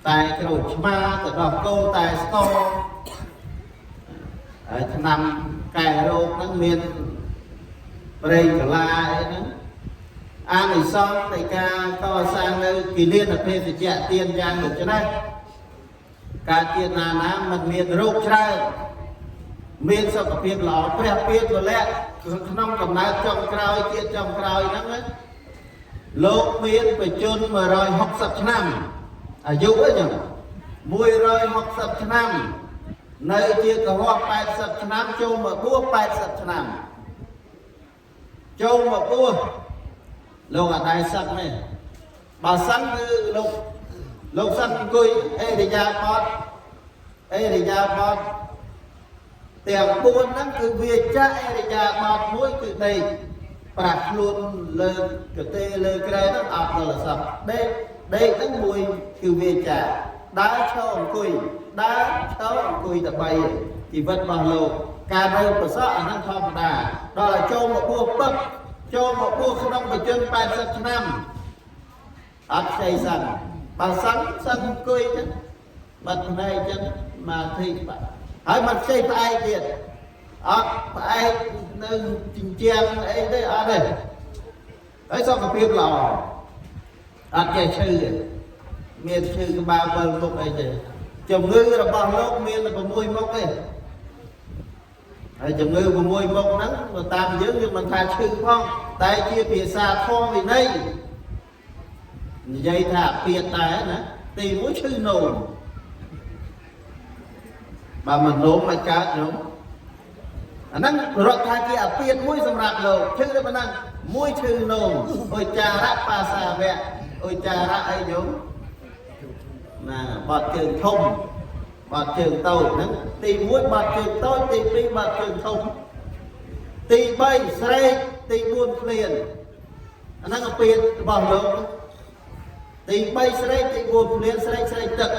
តែក្រូចឆ្មាទៅដល់គោតែស្គរហើយថ្នាំកែរោគហ្នឹងមានប្រេងកាឡាអីហ្នឹងអានិសង្ឃនៃការកសាងនៅគិលានភេទជ្ជៈទានយ៉ាងដូចនេះការជាណាណាមិនមានរោគច្រើនមានសុខភាពល្អព្រះពាកុលៈក្នុងកំណើតចុងក្រោយជាតិចុងក្រោយហ្នឹងលោកមានបច្ចុប្បន្ន160ឆ្នាំអាយុហ្នឹង160ឆ្នាំនៅជាកុហក80ឆ្នាំចូលមកបួស80ឆ្នាំចូលមកបួសលោកអត់ដែរសឹកទេបើសឹកគឺលោកសឹកអង្គុយអេរិយាបថទាំង4ហ្នឹងគឺវាចាក់អេរិយាបថមួយគឺដេកប្រាក់ខ្លួនលើកទេលើក្រែហ្នឹងអត់ដល់សឹកដេកហ្នឹងមួយគឺវាចាក់ដើរឈរអង្គុយដើរឈរអង្គុយតែ3ជីវិតរបស់លោកការនៅប្រសក់អាហ្នឹងធម្មតាដល់ឲ្យចូលមកបួសពឹកចូលមកបួសក្នុងបច្ចុប្បន្ន80ឆ្នាំអត់ស្អីសិនបើសិនអង្គុយចឹងបាត់ភ្នែកចឹងមកធីបាត់ហើយមិនខ្ចីផ្អែកទៀតអត់ផ្អែកនៅជញ្ជាំងអីទេអត់ទេហើយសុខភាពល្អអត់ចេះឈឺទេមានឈឺក្បាលវិលមុខអីទេជំងឺរបស់លោកមាន6មុខទេហើយជំងឺ6មុខហ្នឹងតាមយើងមិនថាឈឺផងតែជាភាសាធម៌វិន័យនិយាយថាពៀតដែរណាទី1ឈឺនោមបើមិននោមមិនកើតញោមអាហ្នឹងរកថាជាអាពៀតមួយសម្រាប់លោកឈឺតែប៉ុណ្ណឹងមួយឈឺនោមអុចារៈបាសាវៈអុចារៈអីញោមណាបត់ជើងធំបត់ជើងតូចហ្នឹងទី1បត់ជើងតូចទី2បត់ជើងធំទី3ស្រែកទី4ឃ្លានអាហ្នឹងអាពៀតរបស់លោកទី3ស្រែកទី4ឃ្លានស្រែកទឹក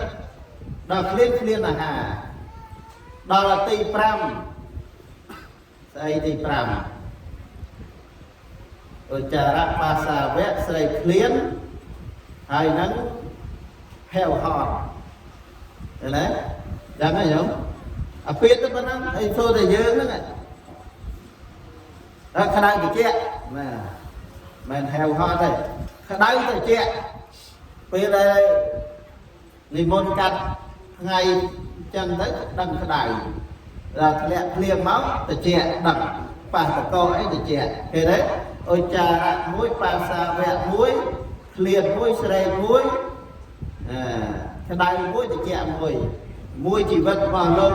ដល់ឃ្លានអាហារដល់ទី5ស្អីទី5 ឧចារៈបាសាវៈស្រីឃ្លានហើយនឹងហេវហត់ឃើញទេយ៉ាងណាញោមអាពាក្យទៅប៉ុណ្ណឹងអីចូលតែយើងហ្នឹងដល់ក្តៅត្រជាក់ណាមិនហេវហត់ទេក្តៅត្រជាក់ពេលដែលនិមន្តកាត់ថ្ងៃចឹងទៅដឹងក្តៅដល់ធ្លាក់ភ្លៀងមកត្រជាក់ដឹងប៉ះតកអីត្រជាក់ឃើញទេឧចារៈមួយបាសាវៈមួយឃ្លានមួយស្រែកមួយក្តៅមួយត្រជាក់មួយជីវិតរបស់លោក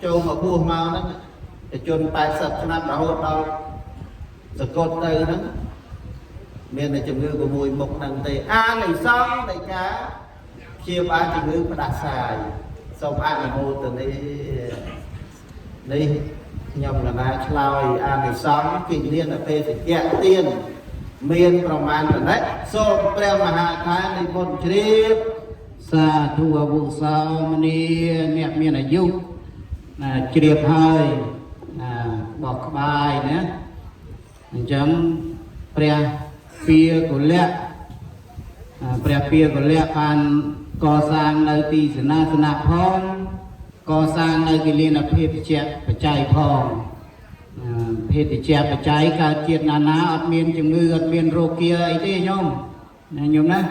ចូលមកបួសមកហ្នឹងជន់80ឆ្នាំរហូតដល់សកលទៅហ្នឹងមានតែជំងឺ6មុខហ្នឹងទេអានិសង្ឃនៃការព្យាបាលជំងឺផ្ដាសាយសូមអនុមោទនានេះខ្ញុំកណាឆ្លើយអានិសង្ឃគិលានអពេសជ្ជៈទានមានប្រមាណប៉ុណ្ណេះសូមព្រះមហាថានិមន្តជ្រាបសាធុអវុសោមនីអ្នកមានអាយុជ្រាបហើយបោះក្បាយណាអញ្ចឹងព្រះពាកុលៈព្រះពាកុលៈបានកសាងនៅទីសេនាសនៈផងកសាងនៅគិលានភេទជ្ជៈបច្ច័យផងភេទជ្ជៈបច្ច័យកើតជាតិណាអត់មានជំងឺអត់មានរោគាអីទេញោមណា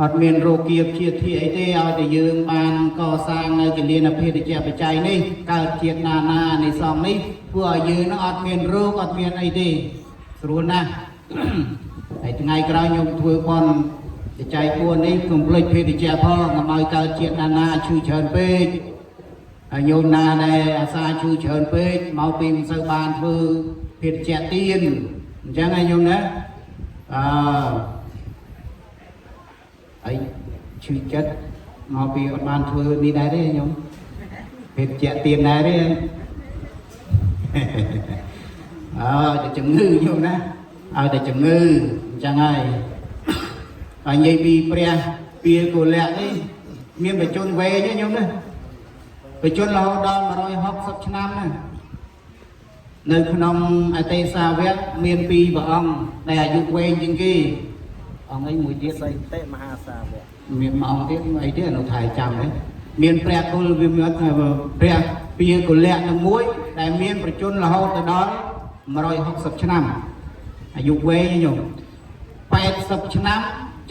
អត់មានរោគាព្យាធិអីទេឲ្យតែយើងបានកសាងនៅគិលានភេទជ្ជៈបច្ច័យនេះកើតជាតិណានៃសងនេះព្រោះឲ្យយើងនឹងអត់មានរោគអត់មានអីទេស្រួលណាស់ហើយថ្ងៃក្រោយខ្ញុំធ្វើបន់បច្ច័យ4នេះកុំភ្លេចភេទជ្ជៈផងកុំឲ្យកើតជាតិណាឈឺច្រើនពេកហើយញោមណាដែលអាសាឈឺច្រើនពេកមកពីមិនសូវបានធ្វើភេទជ្ជៈទៀនអញ្ចឹងហើយញោមណាហើយឈឺចិត្តមកពីអត់បានធ្វើនេះដែរទេញោមភេទជ្ជៈទៀនដែរទេតែជំងឺញោមណាឲ្យតែជំងឺអញ្ចឹងហើយហើយនិយាយពីព្រះពាកុលៈនេះមានបច្ចុប្បន្នវែងទេញោមណាបច្ចុប្បន្នរហូតដល់160ឆ្នាំណានៅក្នុងអទេសាវៈមាន2ព្រះអង្គដែលអាយុវែងជាងគេអង្គឯងមួយទៀតសីតិមហាសាវៈមានមួយអង្គទៀតអីទៀតនៅថៃចាំហ្នឹងមានព្រះគុលវិមត្តព្រះពាកុលៈនឹងមួយដែលមានប្រជញ្ញរហូតដល់160ឆ្នាំអាយុវែងញោម80ឆ្នាំ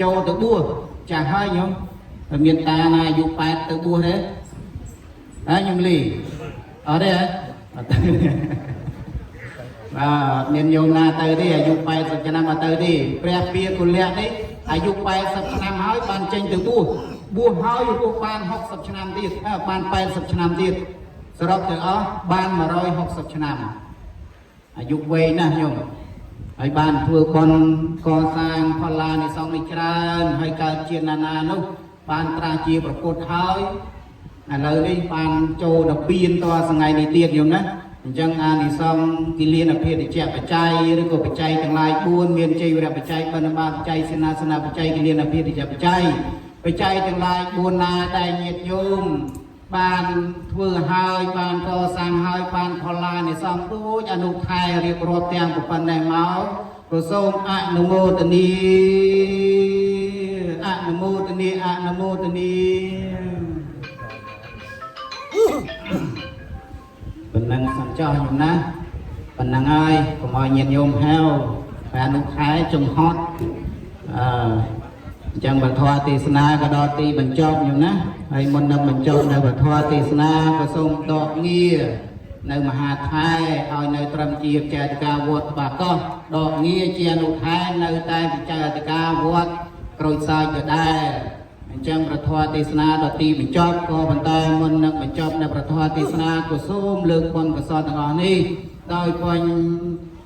ចូលទៅបួសចាស់ហើយញោមតែមានតាណាអាយុ8ទៅបួសទេហើយញោមលីអត់ទេអត់ទៅមានញោមណាទៅទេអាយុ80ឆ្នាំអត់ទៅទេព្រះពាកុលៈនេះអាយុ80ឆ្នាំហើយបានចេញទៅបួសហើយរស់បាន60ឆ្នាំទៀតបាន80ឆ្នាំទៀតសរុបទៅអស់បាន160ឆ្នាំអាយុវែងណាស់ញោមហើយបានធ្វើបុណ្យកសាងផល្លានិសង្ឃនេះច្រើនហើយកើតជាណានោះបានត្រាស់ជាប្រពុតហើយឥឡូវនេះបានចូលដល់ពៀនតថ្ងៃនេះទៀតញោមណាអញ្ចឹងអានិសង្ឃគិលានភេទជ្ជៈបច្ច័យឬក៏បច្ច័យទាំងឡាយ4មានជ័យវរៈបច្ច័យបណ្ឌបាតបច្ច័យសេនាសនៈបច្ច័យគិលានភេទជ្ជៈបច្ច័យទាំងឡាយ4ណាដែលញាតិញោមបានធ្វើហើយបានកសាងហើយបានផល្លានិសង្ឃដូចអនុថែរៀបរាប់ទាំងប៉ុណ្ណេះមកក៏សូមអនុមោទនាប៉ុណ្ណឹងសំចោះញោមណាប៉ុណ្ណឹងហើយកុំឲ្យញាតិញោមហៅតែអនុថែចំហត់អញ្ចឹងវធទេសនាក៏ដល់ទីបញ្ចប់ញោមណាហើយមុននឹងបញ្ចប់នៅវធទេសនាក៏សូមដកងារនៅមហាថែឲ្យនៅត្រឹមជាចែកការវត្តបាកោះដកងារជាអនុថែនៅតែចែកការវត្តក្រូចសើចក៏ដែរអញ្ចឹងប្រធមទេសនាដល់ទីបញ្ចប់ក៏បន្តមុននឹងបញ្ចប់នៅប្រធមទេសនាក៏សូមលើកបុណ្យកុសលទាំងអស់នេះដោយបញ្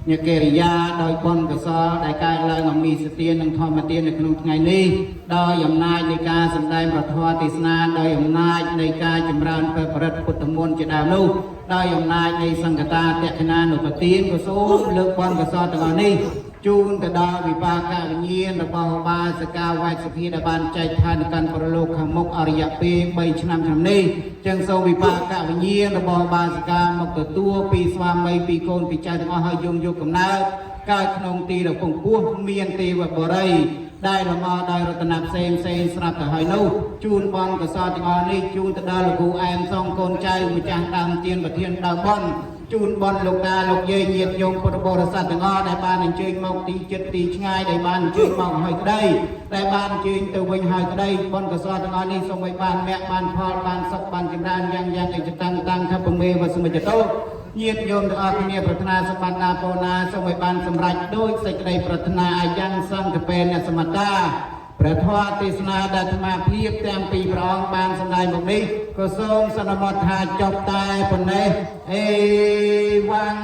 ញកិរិយាដោយបុណ្យកុសលដែលកើតឡើងអំពីសទាននិងធម្មទាននៅក្នុងថ្ងៃនេះដោយអំណាចនៃការសម្ដែងប្រធមទេសនាដោយអំណាចនៃការចម្រើនព្រះបរិត្តពុទ្ធមន្តជាដើមនោះដោយអំណាចនៃសង្ឃតាតក្ខណានុបទានក៏សូមលើកបុណ្យកុសលទាំងអស់នេះជូនទៅដល់វិបាកវិញ្ញាណរបស់ឧបាសិកាវៃសុភាដែលបានចែកឋានកាន់ប្រលោកខាងមុខអរិយពេល3ឆ្នាំនេះចឹងសូមវិបាកវិញ្ញាណរបស់ឧបាសិកាមកទទួលពីស្វាមីពីកូនពីចៅទាំងអស់ឲ្យយកកំណើត កើតក្នុងទីរពងពោះមានទេវបរិយដែលលមដោយរតនផ្សេងស្រាប់ទៅហើយនោះជូនបនកសលទាំងអស់នេះជូនទៅដល់លោកគ្រូអែមសងកូនចៅម្ចាស់ដើមទានប្រធានដើមបនជូនបនលោកតាលោកយាយញាតិញោមពុទ្ធបរិស័ទទាំងអស់ដែលបានអញ្ជើញមកទីចិត្តទីឆ្ងាយដែលបានអញ្ជើញមកហើយក្តីដែលបានអញ្ជើញទៅវិញហើយក្តីបនកសលទាំងអស់នេះសូមឲ្យបានមគ្គបានផលបានសុខបានចម្រើនយ៉ាងអិច្ចតាំងតាំងខពមេវសមិចតោញាតិញោមទាំងអស់គ្នាប្រាថ្នាសម្បត្តិណាពោណាសូមឲ្យបានសម្រេចដោយសេចក្តីប្រាថ្នាអាយ៉ាងសង្កពេនសមត្តាព្រះធម៌ទេសនាដែលអាត្មាភាពទាំងពីរព្រះអង្គបានសម្ដែងមកនេះក៏សូមសន្មតថាចប់តែប៉ុណ្ណេះអេវ៉ាន់